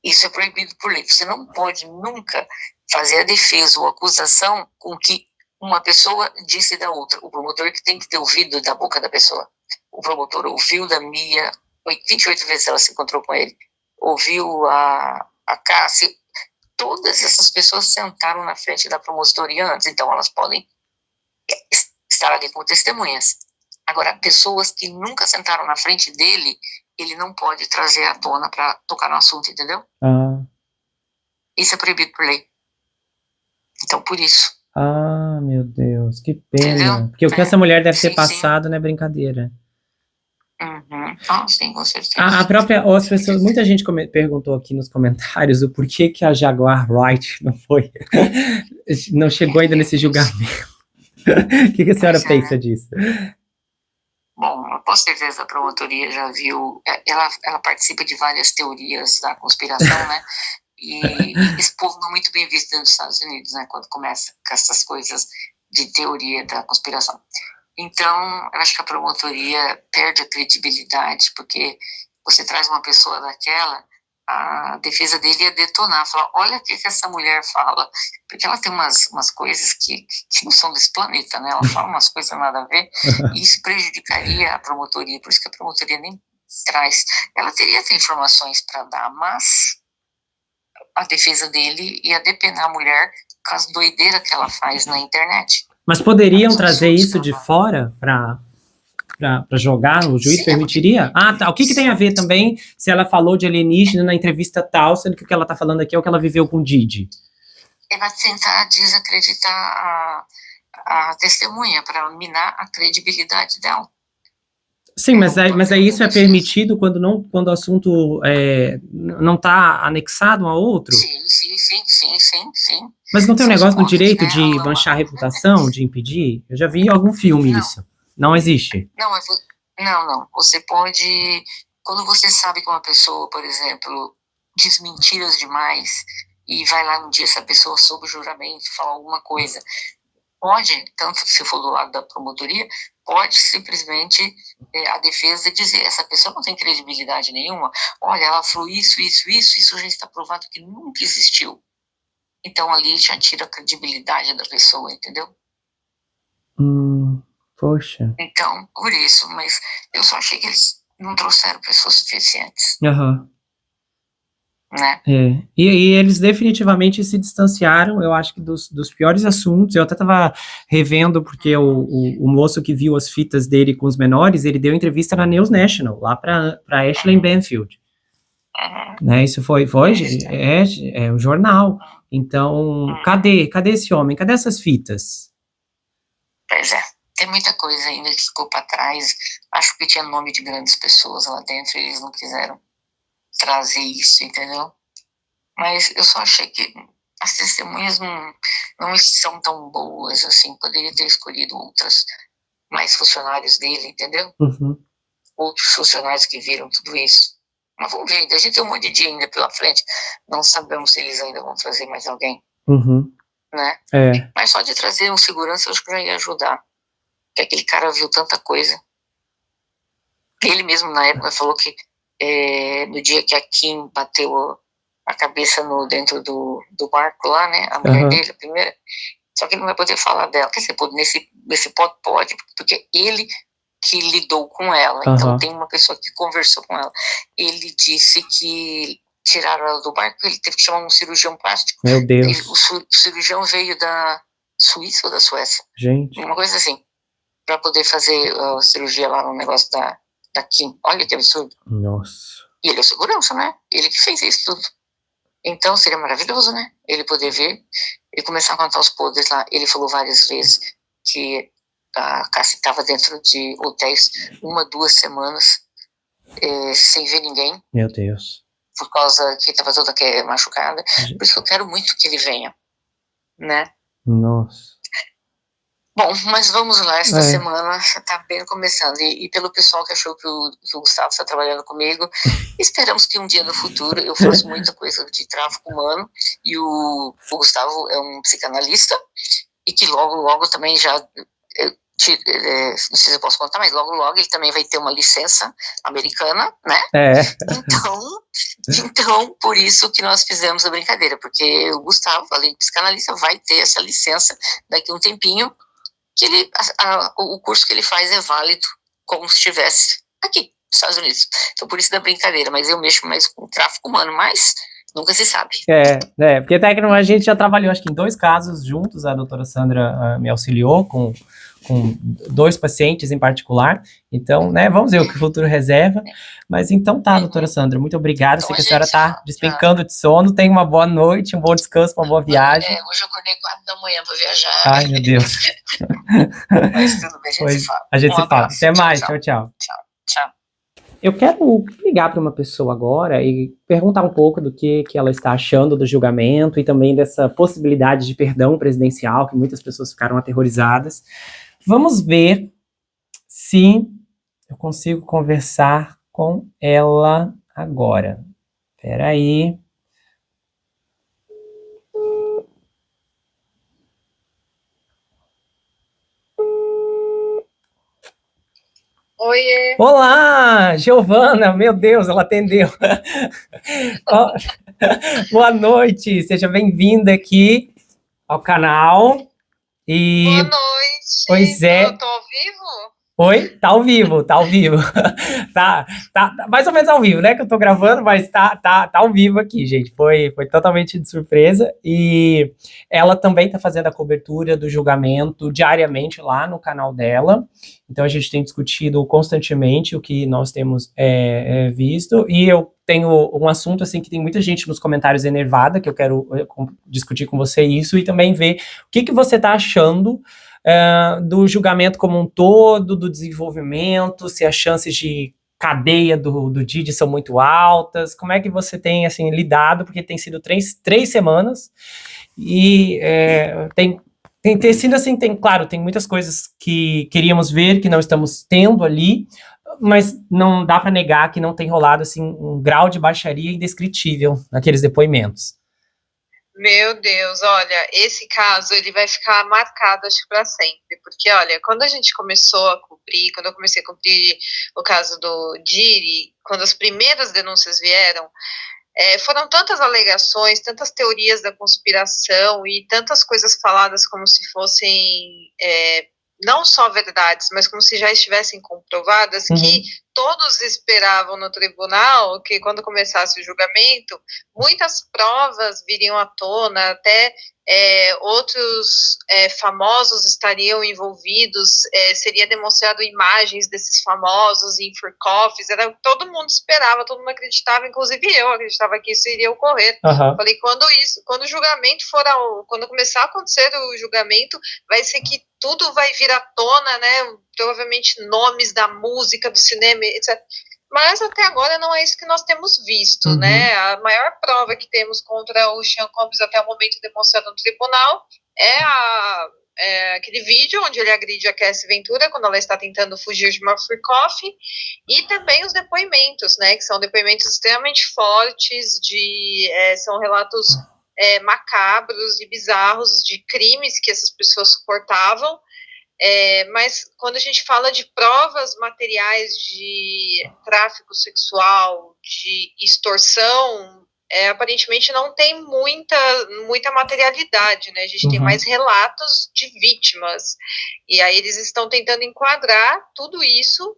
Speaker 2: Isso é proibido por lei. Você não pode nunca fazer a defesa ou acusação com que uma pessoa disse da outra. O promotor que tem que ter ouvido da boca da pessoa. O promotor ouviu da Mia, 28 vezes ela se encontrou com ele. Ouviu a Cassie. Todas essas pessoas sentaram na frente da promotoria antes, então elas podem estar ali como testemunhas. Agora, pessoas que nunca sentaram na frente dele, ele não pode trazer à tona para tocar no assunto, entendeu? Isso é proibido por lei. Então, por isso.
Speaker 1: Meu Deus, que pena.
Speaker 2: Entendeu?
Speaker 1: Porque o que essa mulher deve ter passado não é brincadeira.
Speaker 2: Sim, com certeza.
Speaker 1: As pessoas, muita gente perguntou aqui nos comentários o porquê que a Jaguar Wright não chegou ainda nesse julgamento. O que a senhora pensa disso?
Speaker 2: Bom, com certeza a promotoria já viu, ela participa de várias teorias da conspiração, né? E esse povo não é muito bem visto dentro dos Estados Unidos, né? Quando começa com essas coisas de teoria da conspiração. Então, eu acho que a promotoria perde a credibilidade, porque você traz uma pessoa daquela, a defesa dele ia detonar, falar, olha o que essa mulher fala, porque ela tem umas coisas que não são desse planeta, né? Ela fala umas coisas nada a ver, e isso prejudicaria a promotoria, por isso que a promotoria nem traz. Ela teria até informações para dar, mas a defesa dele ia depenar a mulher com as doideiras que ela faz na internet.
Speaker 1: Mas poderiam trazer isso de fora para jogar? O juiz permitiria? Tá. O que tem a ver também se ela falou de alienígena na entrevista tal, sendo que o que ela está falando aqui é o que ela viveu com o Didi?
Speaker 2: É para tentar desacreditar a testemunha, para minar a credibilidade dela.
Speaker 1: Sim, mas aí isso é permitido quando o assunto não está anexado um ao outro?
Speaker 2: Sim.
Speaker 1: Mas não tem um negócio no direito de manchar a reputação, de impedir? Eu já vi em algum filme isso. Não existe?
Speaker 2: Não. Você pode... Quando você sabe que uma pessoa, por exemplo, diz mentiras demais e vai lá um dia essa pessoa sob juramento falar alguma coisa, pode, tanto se for do lado da promotoria, pode simplesmente a defesa dizer, essa pessoa não tem credibilidade nenhuma, olha, ela falou isso já está provado que nunca existiu. Então ali já tira a credibilidade da pessoa, entendeu?
Speaker 1: Poxa.
Speaker 2: Então, por isso, mas eu só achei que eles não trouxeram pessoas suficientes. né?
Speaker 1: E eles definitivamente se distanciaram, eu acho que dos piores assuntos. Eu até estava revendo, porque o moço que viu as fitas dele com os menores, ele deu entrevista na News National, lá para Ashley Banfield. Né, isso foi um jornal. Então, cadê esse homem? Cadê essas fitas?
Speaker 2: Pois é, tem muita coisa ainda que ficou para trás. Acho que tinha nome de grandes pessoas lá dentro e eles não quiseram trazer isso, entendeu? Mas eu só achei que as testemunhas não são tão boas assim. Poderia ter escolhido mais funcionários dele, entendeu? Outros funcionários que viram tudo isso. Mas vamos ver, a gente tem um monte de dia ainda pela frente. Não sabemos se eles ainda vão trazer mais alguém. Né? Mas só de trazer um segurança eu acho que já ia ajudar. Porque aquele cara viu tanta coisa. Ele mesmo na época falou que no dia que a Kim bateu a cabeça dentro do barco lá, né? A mulher dele, a primeira. Só que ele não vai poder falar dela. Quer dizer, nesse ponto pode, porque ele que lidou com ela. Então tem uma pessoa que conversou com ela. Ele disse que tiraram ela do barco, ele teve que chamar um cirurgião plástico.
Speaker 1: Meu Deus.
Speaker 2: O cirurgião veio da Suíça ou da Suécia?
Speaker 1: Gente.
Speaker 2: Uma coisa assim. Pra poder fazer a cirurgia lá no negócio da Kim. Olha que absurdo.
Speaker 1: Nossa.
Speaker 2: E ele é segurança, né? Ele que fez isso tudo. Então seria maravilhoso, né? Ele poder ver e começar a contar os podres lá. Ele falou várias vezes que a Cassie estava dentro de hotéis 1, 2 semanas sem ver ninguém.
Speaker 1: Meu Deus.
Speaker 2: Por causa que estava toda machucada. Por isso que eu quero muito que ele venha, né?
Speaker 1: Nossa.
Speaker 2: Bom, mas vamos lá, esta semana está bem começando, e pelo pessoal que achou que o Gustavo está trabalhando comigo, esperamos que um dia no futuro eu faça muita coisa de tráfico humano, e o Gustavo é um psicanalista, e que logo também já, não sei se eu posso contar, mas logo ele também vai ter uma licença americana, né? Então, por isso que nós fizemos a brincadeira, porque o Gustavo, além de psicanalista, vai ter essa licença daqui a um tempinho, que o curso que ele faz é válido como se estivesse aqui, nos Estados Unidos. Então, por isso da brincadeira, mas eu mexo mais com tráfico humano, mas nunca se sabe.
Speaker 1: Porque até que a gente já trabalhou, acho que em 2 casos juntos, a doutora Sandra me auxiliou com 2 pacientes em particular, então, né, vamos ver o que o futuro reserva, mas então tá, doutora Sandra, muito obrigado, então, sei que a senhora tá despencando de sono, tenha uma boa noite, um bom descanso, uma boa viagem.
Speaker 2: Hoje eu acordei 4 da manhã para viajar.
Speaker 1: Ai, meu Deus.
Speaker 2: Mas tudo bem, a gente se fala.
Speaker 1: A gente se fala. Até mais, tchau. Eu quero ligar para uma pessoa agora e perguntar um pouco do que ela está achando do julgamento e também dessa possibilidade de perdão presidencial, que muitas pessoas ficaram aterrorizadas. Vamos ver se eu consigo conversar com ela agora. Espera aí.
Speaker 2: Oiê.
Speaker 1: Olá, Giovana, meu Deus, ela atendeu. Boa noite, seja bem-vinda aqui ao canal.
Speaker 2: Boa noite.
Speaker 1: Pois é.
Speaker 2: Eu tô ao vivo?
Speaker 1: Oi? Tá ao vivo. tá mais ou menos ao vivo, né? Que eu tô gravando, mas tá ao vivo aqui, gente. Foi totalmente de surpresa. E ela também tá fazendo a cobertura do julgamento diariamente lá no canal dela. Então a gente tem discutido constantemente o que nós temos visto. E eu tenho um assunto assim que tem muita gente nos comentários enervada, que eu quero discutir com você isso, e também ver o que você tá achando do julgamento como um todo, do desenvolvimento, se as chances de cadeia do Didi são muito altas, como é que você tem, assim, lidado, porque tem sido três semanas, e tem sido assim, claro, tem muitas coisas que queríamos ver, que não estamos tendo ali, mas não dá para negar que não tem rolado, assim, um grau de baixaria indescritível naqueles depoimentos.
Speaker 3: Meu Deus, olha, esse caso ele vai ficar marcado, acho que para sempre, porque olha, quando a gente começou a cobrir, quando eu comecei a cobrir o caso do Didi, quando as primeiras denúncias vieram, foram tantas alegações, tantas teorias da conspiração e tantas coisas faladas como se fossem não só verdades, mas como se já estivessem provadas, que todos esperavam no tribunal que quando começasse o julgamento, muitas provas viriam à tona, até outros famosos estariam envolvidos, seria demonstrado imagens desses famosos em freak-offs, todo mundo esperava, todo mundo acreditava, inclusive eu acreditava que isso iria ocorrer. Falei, quando o julgamento quando começar a acontecer o julgamento, vai ser que tudo vai vir à tona, né? Provavelmente nomes da música, do cinema, etc. Mas até agora não é isso que nós temos visto, né? A maior prova que temos contra o Sean Combs até o momento demonstrado no tribunal é aquele vídeo onde ele agride a Cassie Ventura quando ela está tentando fugir de uma freak-off, e também os depoimentos, né? Que são depoimentos extremamente fortes, são relatos macabros e bizarros de crimes que essas pessoas suportavam. Mas quando a gente fala de provas materiais de tráfico sexual, de extorsão, aparentemente não tem muita materialidade, né? A gente tem mais relatos de vítimas, e aí eles estão tentando enquadrar tudo isso,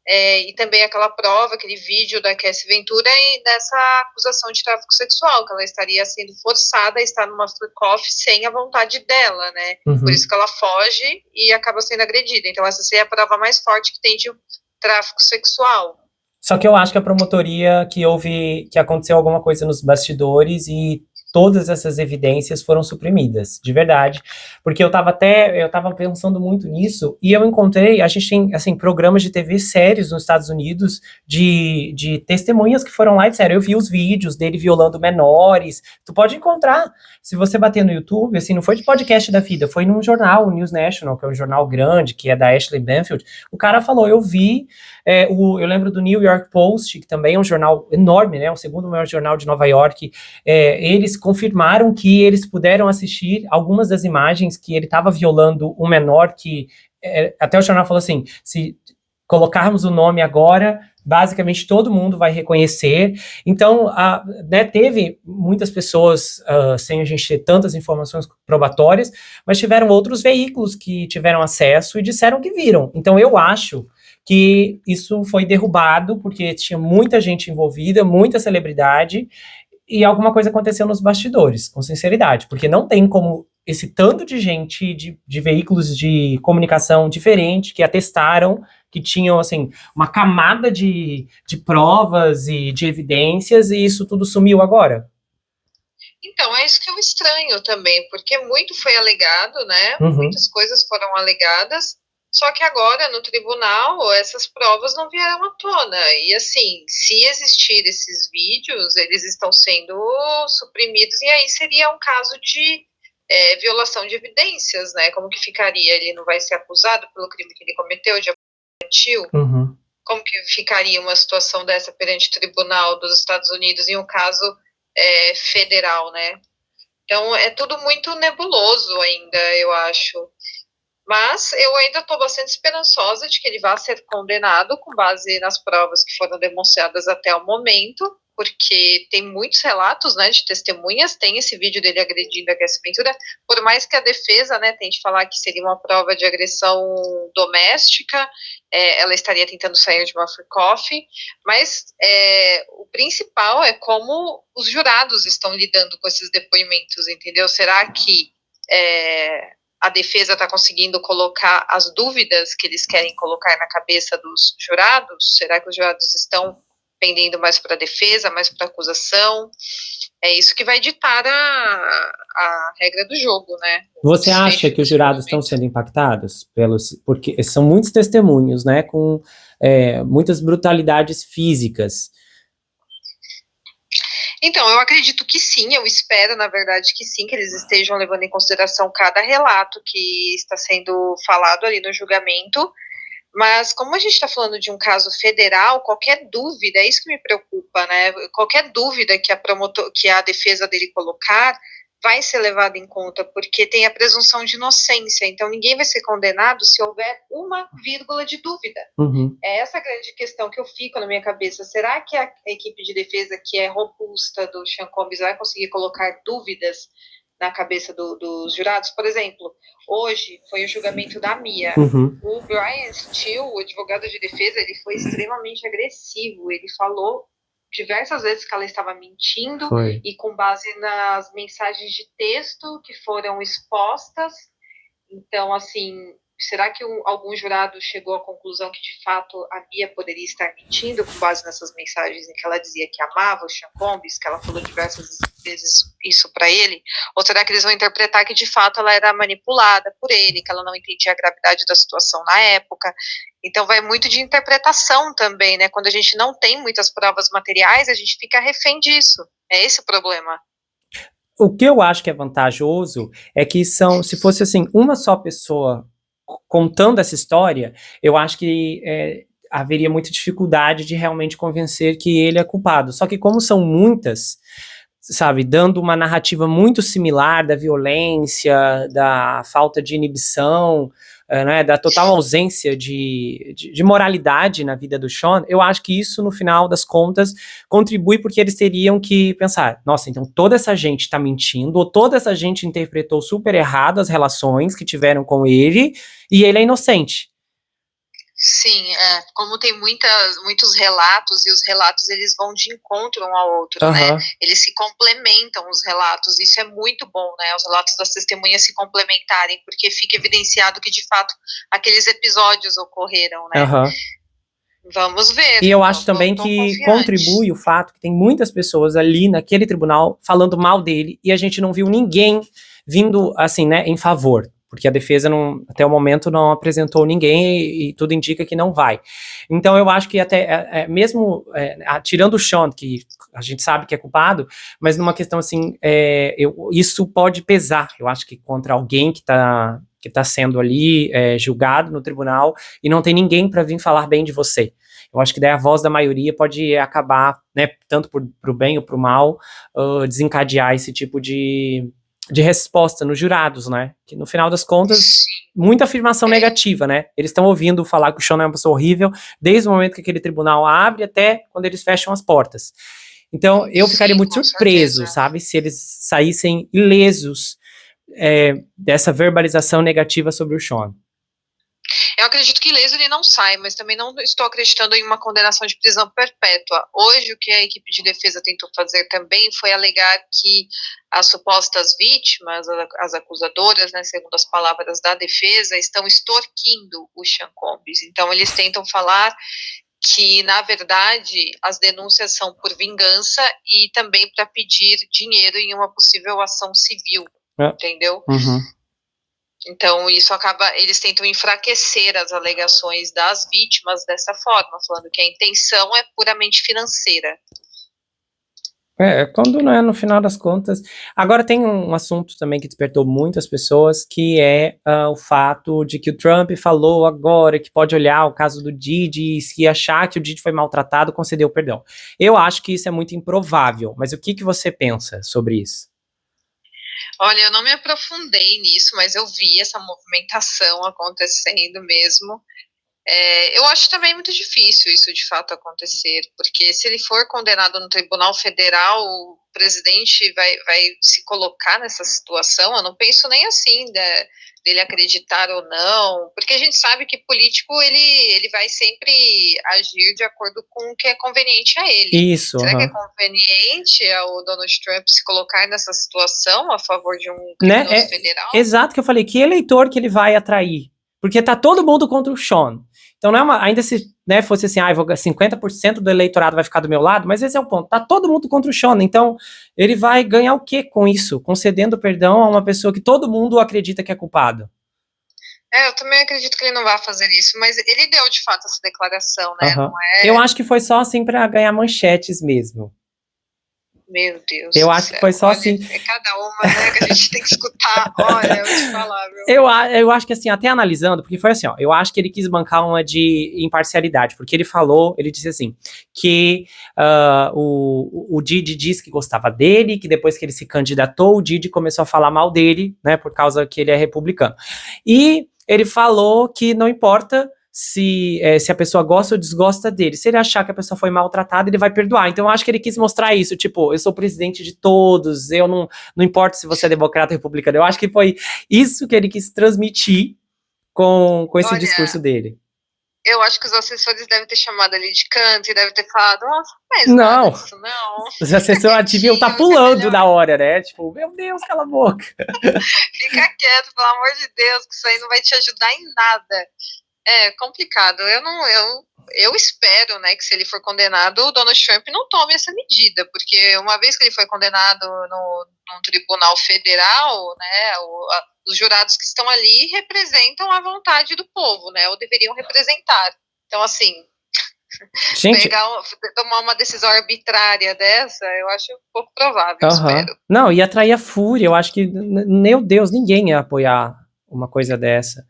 Speaker 3: e também aquela prova, aquele vídeo da Cassie Ventura nessa acusação de tráfico sexual, que ela estaria sendo forçada a estar numa freak-off sem a vontade dela, né? Por isso que ela foge e acaba sendo agredida. Então essa seria a prova mais forte que tem de tráfico sexual.
Speaker 1: Só que eu acho que a promotoria que aconteceu alguma coisa nos bastidores e todas essas evidências foram suprimidas, de verdade, porque eu tava pensando muito nisso, e eu encontrei, a gente tem, assim, programas de TV sérios nos Estados Unidos, de testemunhas que foram lá e disseram, eu vi os vídeos dele violando menores, tu pode encontrar, se você bater no YouTube, assim, não foi de podcast da vida, foi num jornal, o News National, que é um jornal grande, que é da Ashley Banfield, o cara falou, eu vi, eu lembro do New York Post, que também é um jornal enorme, né, o segundo maior jornal de Nova York, eles confirmaram que eles puderam assistir algumas das imagens que ele estava violando um menor, que até o jornal falou assim, se colocarmos o nome agora, basicamente todo mundo vai reconhecer. Então, né, teve muitas pessoas, sem a gente ter tantas informações probatórias, mas tiveram outros veículos que tiveram acesso e disseram que viram. Então, eu acho que isso foi derrubado, porque tinha muita gente envolvida, muita celebridade, e alguma coisa aconteceu nos bastidores, com sinceridade, porque não tem como esse tanto de gente, de veículos de comunicação diferente, que atestaram, que tinham, assim, uma camada de provas e de evidências, e isso tudo sumiu agora.
Speaker 3: Então, é isso que eu estranho também, porque muito foi alegado, né? Muitas coisas foram alegadas, só que agora, no tribunal, essas provas não vieram à tona. E, assim, se existir esses vídeos, eles estão sendo suprimidos, e aí seria um caso de violação de evidências, né? Como que ficaria? Ele não vai ser acusado pelo crime que ele cometeu, de abuso? Como que ficaria uma situação dessa perante o tribunal dos Estados Unidos em um caso federal, né? Então, é tudo muito nebuloso ainda, eu acho. Mas eu ainda estou bastante esperançosa de que ele vá ser condenado com base nas provas que foram demonstradas até o momento, porque tem muitos relatos, né, de testemunhas, tem esse vídeo dele agredindo a Cassie Ventura, por mais que a defesa, né, tente falar que seria uma prova de agressão doméstica, ela estaria tentando sair de uma freak-off, mas o principal é como os jurados estão lidando com esses depoimentos, entendeu? Será que a defesa está conseguindo colocar as dúvidas que eles querem colocar na cabeça dos jurados? Será que os jurados estão pendendo mais para a defesa, mais para a acusação? É isso que vai ditar a regra do jogo, né?
Speaker 1: Você acha que os jurados estão sendo impactados? Porque são muitos testemunhos, né, com muitas brutalidades físicas.
Speaker 3: Então, eu acredito que sim, eu espero, na verdade, que sim, que eles estejam levando em consideração cada relato que está sendo falado ali no julgamento, mas como a gente está falando de um caso federal, qualquer dúvida, é isso que me preocupa, né? Qualquer dúvida que a defesa dele colocar vai ser levada em conta, porque tem a presunção de inocência, então ninguém vai ser condenado se houver uma vírgula de dúvida. É essa a grande questão que eu fico na minha cabeça. Será que a equipe de defesa, que é robusta do Sean Combs, vai conseguir colocar dúvidas na cabeça dos jurados. Por exemplo, hoje foi o julgamento da Mia. O Brian Steele, o advogado de defesa, ele foi extremamente agressivo. Ele falou diversas vezes que ela estava mentindo e com base nas mensagens de texto que foram expostas. Então, assim, será que algum jurado chegou à conclusão que, de fato, a Mia poderia estar mentindo com base nessas mensagens em que ela dizia que amava o Sean Combs, que ela falou diversas vezes isso para ele? Ou será que eles vão interpretar que, de fato, ela era manipulada por ele, que ela não entendia a gravidade da situação na época? Então, vai muito de interpretação também, né? Quando a gente não tem muitas provas materiais, a gente fica refém disso. É esse o problema.
Speaker 1: O que eu acho que é vantajoso é que se fosse assim, uma só pessoa contando essa história, eu acho que haveria muita dificuldade de realmente convencer que ele é culpado. Só que como são muitas, sabe, dando uma narrativa muito similar da violência, da falta de inibição, né, da total ausência de moralidade na vida do Sean, eu acho que isso, no final das contas, contribui porque eles teriam que pensar, nossa, então toda essa gente está mentindo, ou toda essa gente interpretou super errado as relações que tiveram com ele, e ele é inocente.
Speaker 3: Sim, como tem muitos relatos, e os relatos eles vão de encontro um ao outro, né? Eles se complementam, os relatos, isso é muito bom, né? Os relatos das testemunhas se complementarem, porque fica evidenciado que, de fato, aqueles episódios ocorreram, né? Vamos ver.
Speaker 1: E eu acho também que contribui o fato que tem muitas pessoas ali naquele tribunal falando mal dele, e a gente não viu ninguém vindo, assim, né, em favor. Porque a defesa, até o momento, não apresentou ninguém e tudo indica que não vai. Então, eu acho que até, mesmo tirando o Sean, que a gente sabe que é culpado, mas numa questão assim, isso pode pesar, eu acho que contra alguém que tá sendo ali julgado no tribunal e não tem ninguém para vir falar bem de você. Eu acho que daí a voz da maioria pode acabar, né, tanto pro bem ou pro mal, desencadear esse tipo de resposta nos jurados, né? Que no final das contas, muita afirmação negativa, né? Eles estão ouvindo falar que o Sean é uma pessoa horrível desde o momento que aquele tribunal abre até quando eles fecham as portas. Então, eu ficaria muito surpreso, sabe? Se eles saíssem ilesos dessa verbalização negativa sobre o Sean.
Speaker 3: Eu acredito que ileso ele não sai, mas também não estou acreditando em uma condenação de prisão perpétua. Hoje, o que a equipe de defesa tentou fazer também foi alegar que as supostas vítimas, as acusadoras, né, segundo as palavras da defesa, estão extorquindo o Sean Combs. Então, eles tentam falar que, na verdade, as denúncias são por vingança e também para pedir dinheiro em uma possível ação civil, entendeu? Então, isso eles tentam enfraquecer as alegações das vítimas dessa forma, falando que a intenção é puramente financeira.
Speaker 1: Quando não é no final das contas. Agora tem um assunto também que despertou muitas pessoas, que é o fato de que o Trump falou agora que pode olhar o caso do Didi e se achar que o Didi foi maltratado, concedeu perdão. Eu acho que isso é muito improvável, mas o que você pensa sobre isso?
Speaker 3: Olha, eu não me aprofundei nisso, mas eu vi essa movimentação acontecendo mesmo. Eu acho também muito difícil isso de fato acontecer, porque se ele for condenado no Tribunal Federal, o presidente vai se colocar nessa situação. Eu não penso nem assim dele acreditar ou não, porque a gente sabe que político ele vai sempre agir de acordo com o que é conveniente a ele.
Speaker 1: Isso.
Speaker 3: Será que é conveniente ao Donald Trump se colocar nessa situação a favor de um criminoso federal?
Speaker 1: Exato, que eu falei, que eleitor que ele vai atrair? Porque tá todo mundo contra o Sean. Então não é ainda se, né, fosse assim, 50% do eleitorado vai ficar do meu lado, mas esse é o ponto, tá todo mundo contra o Sean, então ele vai ganhar o quê com isso? Concedendo perdão a uma pessoa que todo mundo acredita que é culpado.
Speaker 3: Eu também acredito que ele não vai fazer isso, mas ele deu de fato essa declaração, né? Não
Speaker 1: Eu acho que foi só assim pra ganhar manchetes mesmo.
Speaker 3: Meu Deus.
Speaker 1: Eu acho que foi só assim.
Speaker 3: É cada uma, né, que a gente tem que escutar. Olha, eu vou te falar, viu?
Speaker 1: Eu acho que assim, até analisando, porque foi assim, eu acho que ele quis bancar uma de imparcialidade, porque ele disse assim, que o Didi disse que gostava dele, que depois que ele se candidatou, o Didi começou a falar mal dele, né, por causa que ele é republicano. E ele falou que não importa se a pessoa gosta ou desgosta dele. Se ele achar que a pessoa foi maltratada, ele vai perdoar. Então eu acho que ele quis mostrar isso, tipo, eu sou presidente de todos, eu não importa se você é democrata ou republicano. Eu acho que foi isso que ele quis transmitir com esse
Speaker 3: Olha,
Speaker 1: discurso dele.
Speaker 3: eu acho que os assessores devem ter chamado ele de canto e devem ter falado, nossa, mas
Speaker 1: Não.
Speaker 3: nada disso, não.
Speaker 1: Os assessores deviam estar pulando na hora, né? Tipo, meu Deus, cala a boca.
Speaker 3: Fica quieto, pelo amor de Deus, que isso aí não vai te ajudar em nada. É complicado. Eu espero, né, que se ele for condenado, o Donald Trump não tome essa medida, porque uma vez que ele foi condenado num tribunal federal, né, os jurados que estão ali representam a vontade do povo, né, ou deveriam representar. Então, assim,
Speaker 1: Gente,
Speaker 3: tomar uma decisão arbitrária dessa, eu acho pouco provável, espero.
Speaker 1: Não, ia atrair a fúria. Eu acho que, meu Deus, ninguém ia apoiar uma coisa dessa.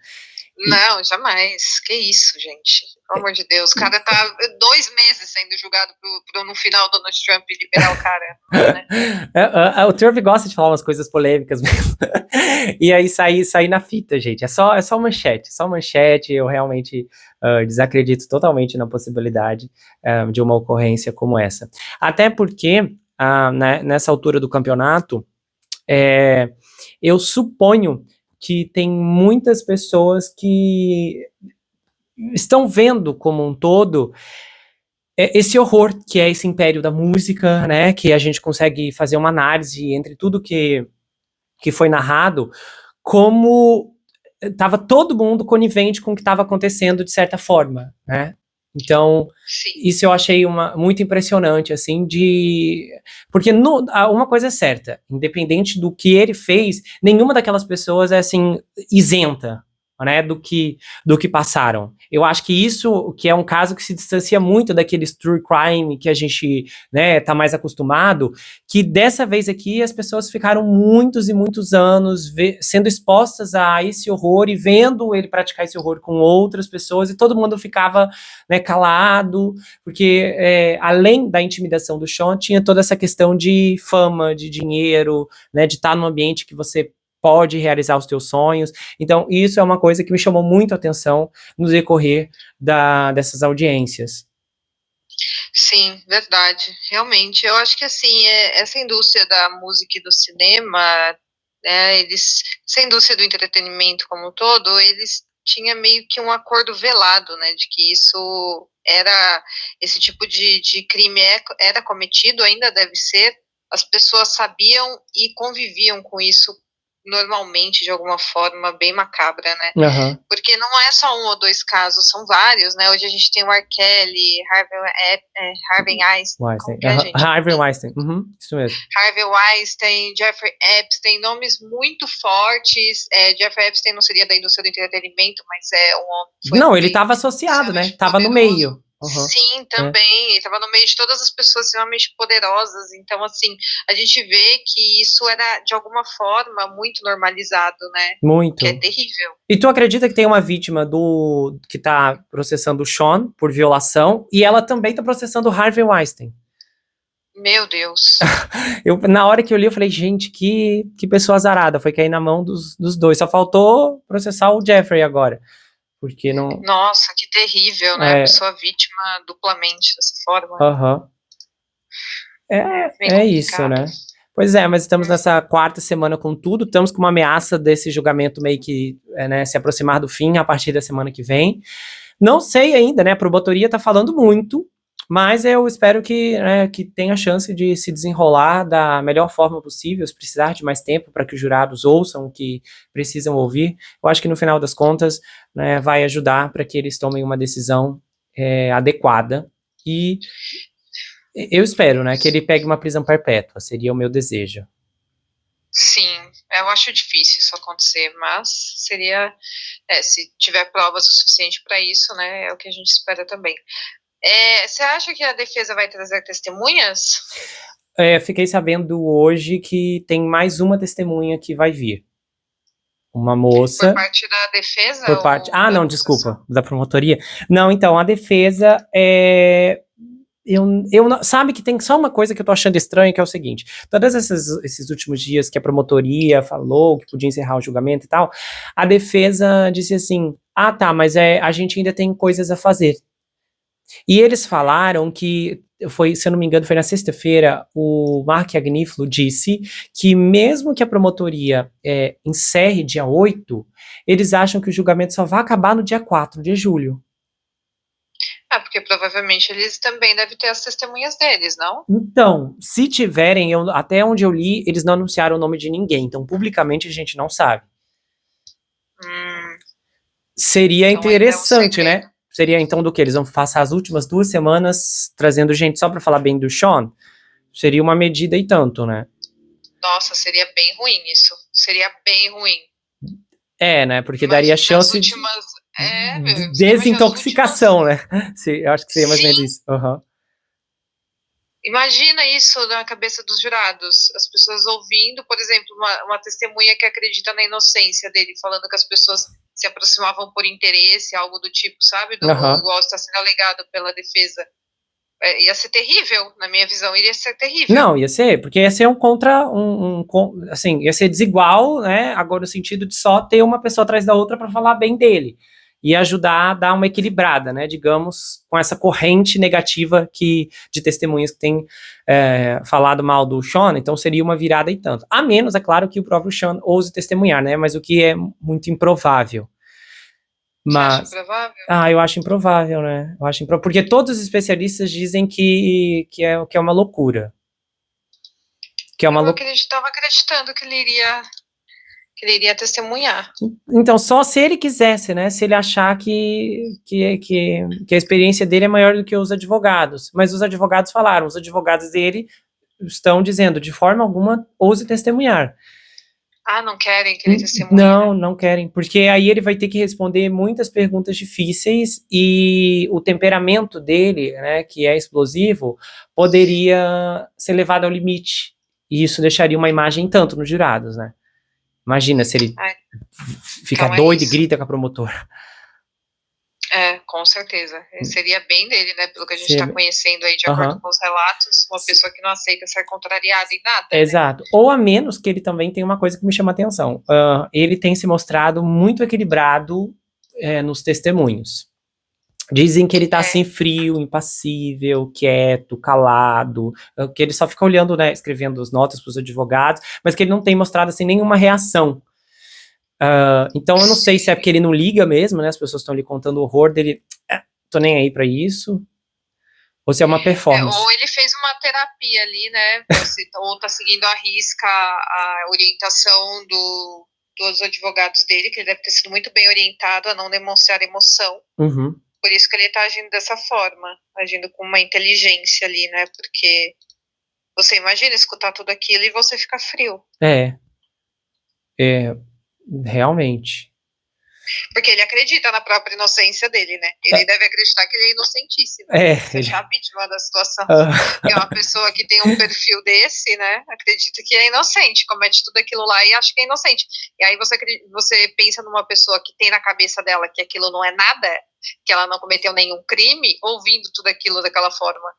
Speaker 3: Não, jamais. Que isso, gente. Pelo amor de Deus. O cara tá 2 meses sendo julgado no final Donald Trump liberar o cara. Né?
Speaker 1: O Trump gosta de falar umas coisas polêmicas mesmo. E aí sair na fita, gente. É só manchete. Só manchete. Eu realmente desacredito totalmente na possibilidade de uma ocorrência como essa. Até porque, nessa altura do campeonato, eu suponho que tem muitas pessoas que estão vendo como um todo esse horror que é esse império da música, né, que a gente consegue fazer uma análise entre tudo que foi narrado, como estava todo mundo conivente com o que estava acontecendo de certa forma, né. Então, sim, isso eu achei muito impressionante, assim, porque uma coisa é certa, independente do que ele fez, nenhuma daquelas pessoas é, assim, isenta, né, do que passaram. Eu acho que isso que é um caso que se distancia muito daqueles true crime que a gente, né, tá mais acostumado, que dessa vez aqui as pessoas ficaram muitos e muitos anos sendo expostas a esse horror e vendo ele praticar esse horror com outras pessoas, e todo mundo ficava, né, calado, porque além da intimidação do Sean, tinha toda essa questão de fama, de dinheiro, né, de estar num ambiente que você pode realizar os teus sonhos. Então, isso é uma coisa que me chamou muito a atenção no decorrer dessas audiências.
Speaker 3: Sim, verdade. Realmente, eu acho que, assim, essa indústria da música e do cinema, essa indústria do entretenimento como um todo, eles tinham meio que um acordo velado, né, de que esse tipo de crime era cometido, ainda deve ser, as pessoas sabiam e conviviam com isso normalmente, de alguma forma, bem macabra, né?
Speaker 1: Uhum.
Speaker 3: Porque não é só 1 ou 2 casos, são vários, né? Hoje a gente tem o R. Kelly, Harvey Weinstein.
Speaker 1: Harvey Weinstein, isso mesmo.
Speaker 3: Harvey Weinstein, Jeffrey Epstein, nomes muito fortes. Jeffrey Epstein não seria da indústria do entretenimento, mas é um homem.
Speaker 1: Não, ele estava associado, né? Estava no meio.
Speaker 3: Uhum. Sim, também, estava no meio de todas as pessoas extremamente poderosas, então, assim, a gente vê que isso era, de alguma forma, muito normalizado, né?
Speaker 1: Muito.
Speaker 3: Que é terrível.
Speaker 1: E tu acredita que tem uma vítima que tá processando o Sean por violação, e ela também tá processando o Harvey Weinstein?
Speaker 3: Meu Deus.
Speaker 1: Na hora que eu li, eu falei, gente, que pessoa azarada, foi cair na mão dos dois, só faltou processar o Jeffrey agora. Porque não...
Speaker 3: Nossa, que terrível, né? A pessoa vítima duplamente dessa forma.
Speaker 1: Aham. É isso, né? Pois é, mas estamos nessa 4ª semana com tudo, estamos com uma ameaça desse julgamento meio que se aproximar do fim a partir da semana que vem. Não sei ainda, né? A promotoria tá falando muito, mas eu espero que tenha chance de se desenrolar da melhor forma possível, se precisar de mais tempo para que os jurados ouçam o que precisam ouvir. Eu acho que no final das contas, né, vai ajudar para que eles tomem uma decisão adequada, e eu espero, né, que ele pegue uma prisão perpétua, seria o meu desejo.
Speaker 3: Sim, eu acho difícil isso acontecer, mas seria, se tiver provas o suficiente para isso, né, é o que a gente espera também. Você acha que a defesa vai trazer testemunhas?
Speaker 1: Fiquei sabendo hoje que tem mais uma testemunha que vai vir. Uma moça...
Speaker 3: Por parte da defesa?
Speaker 1: Não, desculpa, da promotoria. Não, então, a defesa sabe que tem só uma coisa que eu tô achando estranha, que é o seguinte: todos esses últimos dias que a promotoria falou que podia encerrar o julgamento e tal, a defesa disse assim, Ah, tá, mas a gente ainda tem coisas a fazer. E eles falaram que, se eu não me engano, foi na sexta-feira, o Mark Agnifilo disse que mesmo que a promotoria encerre dia 8, eles acham que o julgamento só vai acabar no dia 4 de julho.
Speaker 3: Porque provavelmente eles também devem ter as testemunhas deles, não?
Speaker 1: Então, se tiverem, até onde eu li, eles não anunciaram o nome de ninguém, então publicamente a gente não sabe. Seria
Speaker 3: Então
Speaker 1: interessante,
Speaker 3: ainda é um
Speaker 1: né? Seria então do que? Eles vão passar as últimas 2 semanas trazendo gente só pra falar bem do Sean? Seria uma medida e tanto, né?
Speaker 3: Nossa, seria bem ruim isso. Seria bem ruim.
Speaker 1: Né? Porque daria chance de desintoxicação, né? Eu acho que seria mais ou menos isso. Uhum.
Speaker 3: Imagina isso na cabeça dos jurados. As pessoas ouvindo, por exemplo, uma testemunha que acredita na inocência dele, falando que as pessoas se aproximavam por interesse, algo do tipo, sabe? Igual está sendo alegado pela defesa. Ia ser terrível, na minha visão, iria ser terrível.
Speaker 1: Não, ia ser, porque ia ser assim, ia ser desigual, né? Agora no sentido de só ter uma pessoa atrás da outra para falar bem dele. E ajudar a dar uma equilibrada, né? Digamos, com essa corrente negativa de testemunhas que tem falado mal do Sean, então seria uma virada e tanto. A menos, é claro, que o próprio Sean ouse testemunhar, né? Mas o que é muito improvável. Mas,
Speaker 3: você acha improvável?
Speaker 1: eu acho improvável, né? Porque todos os especialistas dizem que é uma loucura.
Speaker 3: Eu estava acreditando que ele iria testemunhar.
Speaker 1: Então, só se ele quisesse, né? Se ele achar que a experiência dele é maior do que os advogados. Mas os advogados falaram, os advogados dele estão dizendo, de forma alguma, ouse testemunhar.
Speaker 3: Não querem que ele testemunhe?
Speaker 1: Não querem, porque aí ele vai ter que responder muitas perguntas difíceis e o temperamento dele, né, que é explosivo, poderia ser levado ao limite. E isso deixaria uma imagem tanto nos jurados, né? Imagina se ele fica doido e grita com a promotora.
Speaker 3: Com certeza. Seria bem dele, né? Pelo que a gente está conhecendo aí, de acordo com os relatos, uma pessoa que não aceita ser contrariada em nada.
Speaker 1: Exato. Né? Ou a menos que ele também tem uma coisa que me chama a atenção. Ele tem se mostrado muito equilibrado nos testemunhos. Dizem que ele tá assim frio, impassível, quieto, calado, que ele só fica olhando, né, escrevendo as notas para os advogados, mas que ele não tem mostrado assim nenhuma reação. Então eu não sei se é porque ele não liga mesmo, né? As pessoas estão lhe contando o horror dele, tô nem aí pra isso, ou se é uma performance.
Speaker 3: Ou ele fez uma terapia ali, né? Ou tá seguindo à risca a orientação dos advogados dele, que ele deve ter sido muito bem orientado a não demonstrar emoção.
Speaker 1: Uhum.
Speaker 3: Por isso que ele tá agindo dessa forma, agindo com uma inteligência ali, né? Porque você imagina escutar tudo aquilo e você fica frio.
Speaker 1: Realmente.
Speaker 3: Porque ele acredita na própria inocência dele, né? Ele deve acreditar que ele é inocentíssimo. Ele é a vítima da situação. E uma pessoa que tem um perfil desse, né? Acredita que é inocente, comete tudo aquilo lá e acha que é inocente. E aí você pensa numa pessoa que tem na cabeça dela que aquilo não é nada, que ela não cometeu nenhum crime, ouvindo tudo aquilo daquela forma.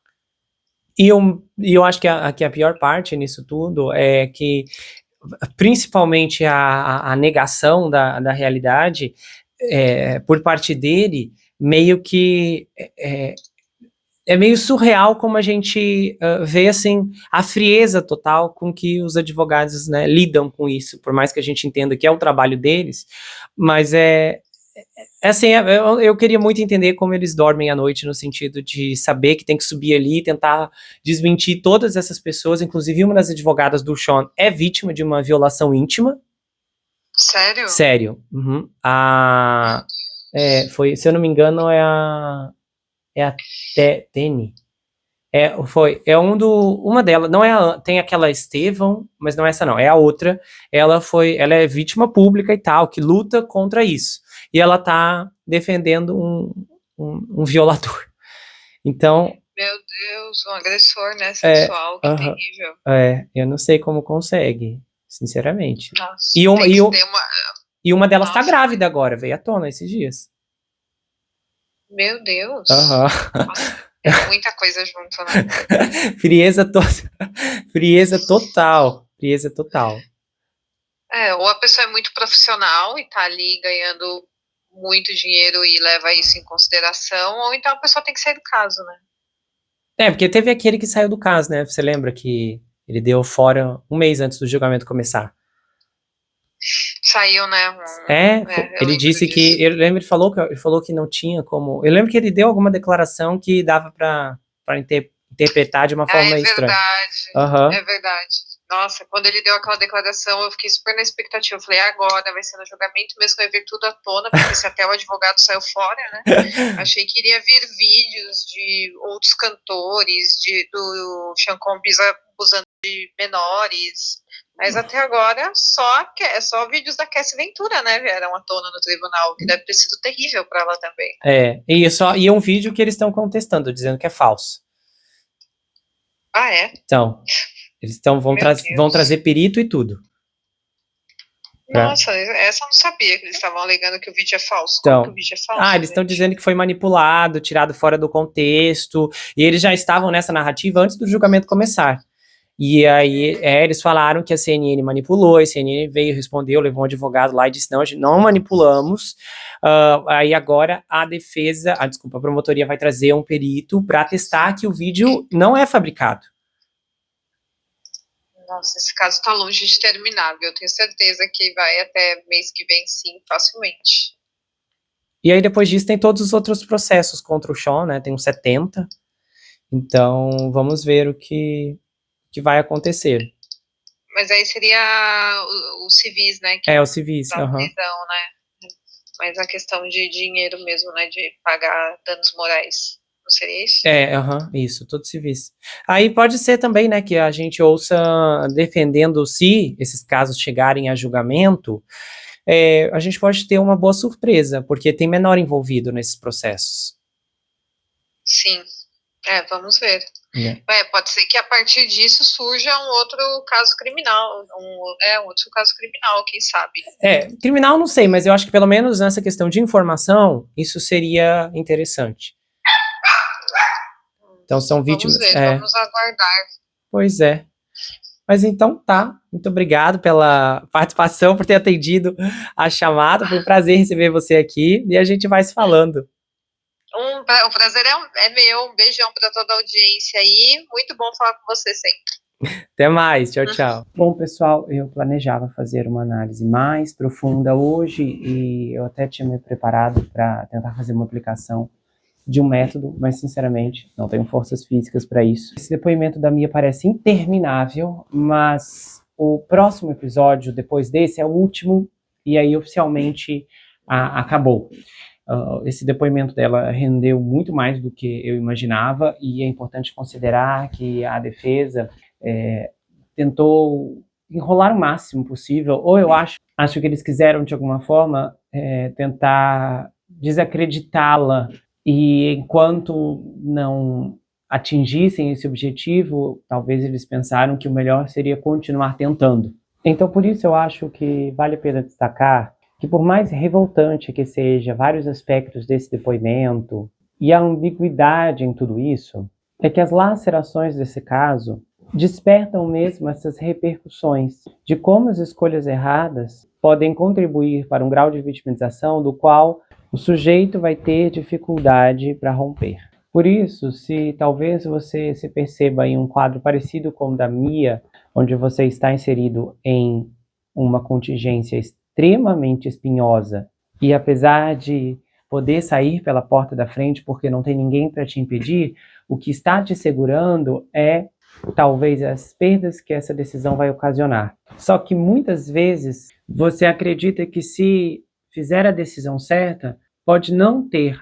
Speaker 1: E eu acho que a pior parte nisso tudo é que principalmente a negação da realidade por parte dele, meio que é meio surreal como a gente vê assim, a frieza total com que os advogados, né, lidam com isso, por mais que a gente entenda que é o trabalho deles, mas assim, eu queria muito entender como eles dormem à noite, no sentido de saber que tem que subir ali e tentar desmentir todas essas pessoas, inclusive uma das advogadas do Sean é vítima de uma violação íntima. Sério? Sério. Uhum. Se eu não me engano, é a Tene. Uma delas, não é tem aquela Estevão, mas não é essa não, é a outra. Ela é vítima pública e tal, que luta contra isso. E ela tá defendendo um violador. Então...
Speaker 3: Meu Deus, um agressor, né, sexual, que terrível.
Speaker 1: Eu não sei como consegue, sinceramente.
Speaker 3: Nossa,
Speaker 1: e uma delas tá grávida agora, veio à tona esses dias.
Speaker 3: Meu Deus.
Speaker 1: Nossa,
Speaker 3: é muita coisa junto, né?
Speaker 1: Frieza total.
Speaker 3: Ou a pessoa é muito profissional e tá ali ganhando muito dinheiro e leva isso em consideração, ou então a pessoa tem que sair do caso, né?
Speaker 1: Porque teve aquele que saiu do caso, né? Você lembra que ele deu fora um mês antes do julgamento começar?
Speaker 3: Saiu, né? Eu
Speaker 1: Ele
Speaker 3: lembro
Speaker 1: disse
Speaker 3: disso.
Speaker 1: que, eu lembro, ele falou que não tinha como, eu lembro que ele deu alguma declaração que dava pra interpretar de uma forma estranha.
Speaker 3: Verdade, é verdade. Nossa, quando ele deu aquela declaração, eu fiquei super na expectativa. Eu falei, agora vai ser no julgamento mesmo, vai vir tudo à tona, porque se até o advogado saiu fora, né? Achei que iria vir vídeos de outros cantores, do Sean Combs abusando de menores. Mas até agora, só vídeos da Cassie Ventura, né, vieram à tona no tribunal, que deve ter sido terrível para ela também.
Speaker 1: E é um vídeo que eles estão contestando, dizendo que é falso.
Speaker 3: Ah, é?
Speaker 1: Então, eles vão trazer perito e tudo.
Speaker 3: Nossa, essa eu não sabia, que eles estavam alegando que o vídeo é falso.
Speaker 1: Então,
Speaker 3: como que o vídeo é falso?
Speaker 1: Eles estão dizendo que foi manipulado, tirado fora do contexto, e eles já estavam nessa narrativa antes do julgamento começar. E aí, eles falaram que a CNN manipulou, a CNN veio, respondeu, levou um advogado lá e disse, não, a gente não manipulamos. Aí agora a promotoria vai trazer um perito para atestar que o vídeo não é fabricado.
Speaker 3: Nossa, esse caso tá longe de terminar, viu? Eu tenho certeza que vai até mês que vem, sim, facilmente.
Speaker 1: E aí, depois disso, tem todos os outros processos contra o Sean, né? Tem uns 70. Então, vamos ver o que vai acontecer.
Speaker 3: Mas aí seria os civis, né?
Speaker 1: Os civis,
Speaker 3: prisão, né? Mas a questão de dinheiro mesmo, né? De pagar danos morais. Não seria isso?
Speaker 1: Isso, todos civis. Aí pode ser também, né, que a gente ouça defendendo, se esses casos chegarem a julgamento, a gente pode ter uma boa surpresa, porque tem menor envolvido nesses processos.
Speaker 3: Sim, vamos ver. Pode ser que a partir disso surja um outro caso criminal, um outro caso criminal, quem sabe.
Speaker 1: Criminal não sei, mas eu acho que pelo menos nessa questão de informação, isso seria interessante. Então são vítimas...
Speaker 3: Vamos ver, vamos aguardar.
Speaker 1: Pois é. Mas então tá, muito obrigado pela participação, por ter atendido a chamada, foi um prazer receber você aqui, e a gente vai se falando.
Speaker 3: O prazer é meu, um beijão para toda a audiência aí, muito bom falar com você sempre.
Speaker 1: Até mais, tchau, tchau. Bom, pessoal, eu planejava fazer uma análise mais profunda hoje, e eu até tinha me preparado para tentar fazer uma aplicação de um método, mas sinceramente não tenho forças físicas para isso. Esse depoimento da Mia parece interminável, mas o próximo episódio, depois desse, é o último, e aí oficialmente acabou. Esse depoimento dela rendeu muito mais do que eu imaginava, e é importante considerar que a defesa tentou enrolar o máximo possível, ou eu acho que eles quiseram de alguma forma tentar desacreditá-la, e enquanto não atingissem esse objetivo, talvez eles pensaram que o melhor seria continuar tentando. Então, por isso eu acho que vale a pena destacar que, por mais revoltante que seja vários aspectos desse depoimento, e a ambiguidade em tudo isso, é que as lacerações desse caso despertam mesmo essas repercussões de como as escolhas erradas podem contribuir para um grau de vitimização do qual o sujeito vai ter dificuldade para romper. Por isso, se talvez você se perceba em um quadro parecido com o da Mia, onde você está inserido em uma contingência extremamente espinhosa, e apesar de poder sair pela porta da frente porque não tem ninguém para te impedir, o que está te segurando é talvez as perdas que essa decisão vai ocasionar. Só que muitas vezes você acredita que, se fizer a decisão certa, pode não ter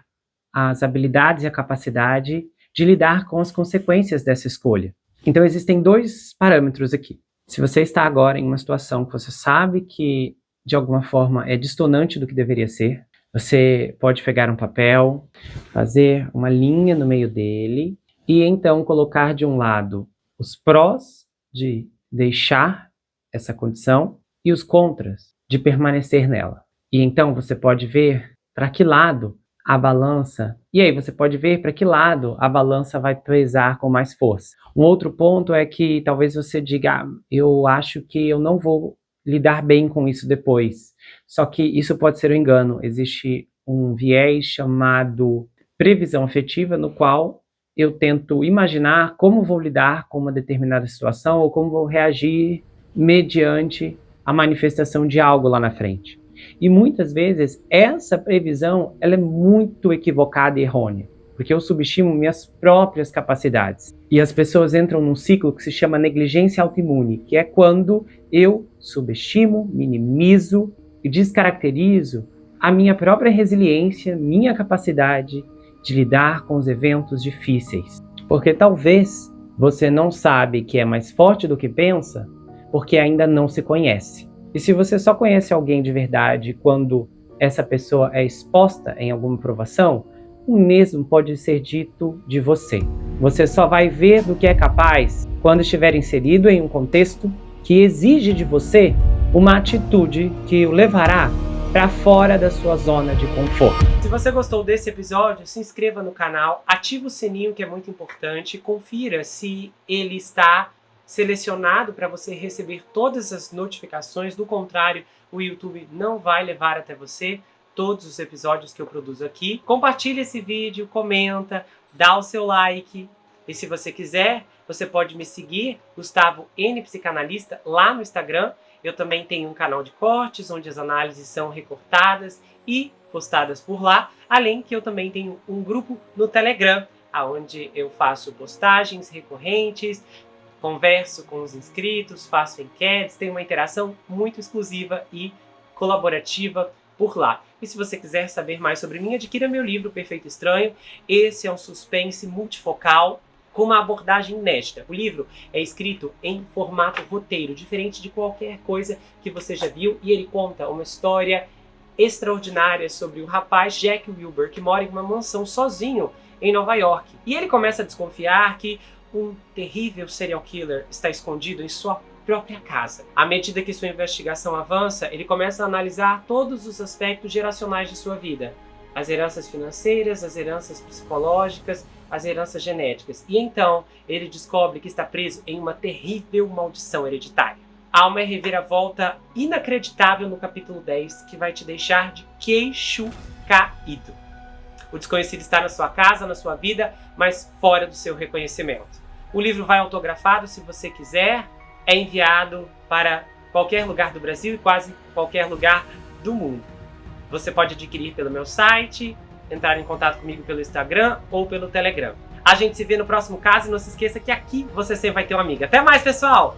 Speaker 1: as habilidades e a capacidade de lidar com as consequências dessa escolha. Então existem dois parâmetros aqui. Se você está agora em uma situação que você sabe que de alguma forma é distonante do que deveria ser, você pode pegar um papel, fazer uma linha no meio dele e então colocar de um lado os prós de deixar essa condição e os contras de permanecer nela. E então você pode ver para que lado a balança, e aí você pode ver para que lado a balança vai pesar com mais força. Um outro ponto é que talvez você diga, eu acho que eu não vou lidar bem com isso depois. Só que isso pode ser um engano. Existe um viés chamado previsão afetiva, no qual eu tento imaginar como vou lidar com uma determinada situação ou como vou reagir mediante a manifestação de algo lá na frente. E muitas vezes essa previsão ela é muito equivocada e errônea, porque eu subestimo minhas próprias capacidades. E as pessoas entram num ciclo que se chama negligência autoimune, que é quando eu subestimo, minimizo e descaracterizo a minha própria resiliência, minha capacidade de lidar com os eventos difíceis. Porque talvez você não sabe que é mais forte do que pensa, porque ainda não se conhece. E se você só conhece alguém de verdade quando essa pessoa é exposta em alguma provação, o mesmo pode ser dito de você. Você só vai ver do que é capaz quando estiver inserido em um contexto que exige de você uma atitude que o levará para fora da sua zona de conforto. Se você gostou desse episódio, se inscreva no canal, ative o sininho, que é muito importante, confira se ele está selecionado para você receber todas as notificações. Do contrário, o YouTube não vai levar até você todos os episódios que eu produzo aqui. Compartilhe esse vídeo, comenta, dá o seu like. E se você quiser, você pode me seguir, Gustavo N Psicanalista, lá no Instagram. Eu também tenho um canal de cortes, onde as análises são recortadas e postadas por lá. Além que eu também tenho um grupo no Telegram, onde eu faço postagens recorrentes, converso com os inscritos, faço enquetes, tenho uma interação muito exclusiva e colaborativa por lá. E se você quiser saber mais sobre mim, adquira meu livro Perfeito Estranho. Esse é um suspense multifocal com uma abordagem inédita. O livro é escrito em formato roteiro, diferente de qualquer coisa que você já viu, e ele conta uma história extraordinária sobre o rapaz Jack Wilbur, que mora em uma mansão sozinho em Nova York. E ele começa a desconfiar que um terrível serial killer está escondido em sua própria casa. À medida que sua investigação avança, ele começa a analisar todos os aspectos geracionais de sua vida. As heranças financeiras, as heranças psicológicas, as heranças genéticas. E então, ele descobre que está preso em uma terrível maldição hereditária. Há uma reviravolta inacreditável no capítulo 10 que vai te deixar de queixo caído. O desconhecido está na sua casa, na sua vida, mas fora do seu reconhecimento. O livro vai autografado, se você quiser. É enviado para qualquer lugar do Brasil e quase qualquer lugar do mundo. Você pode adquirir pelo meu site, entrar em contato comigo pelo Instagram ou pelo Telegram. A gente se vê no próximo caso e não se esqueça que aqui você sempre vai ter uma amiga. Até mais, pessoal!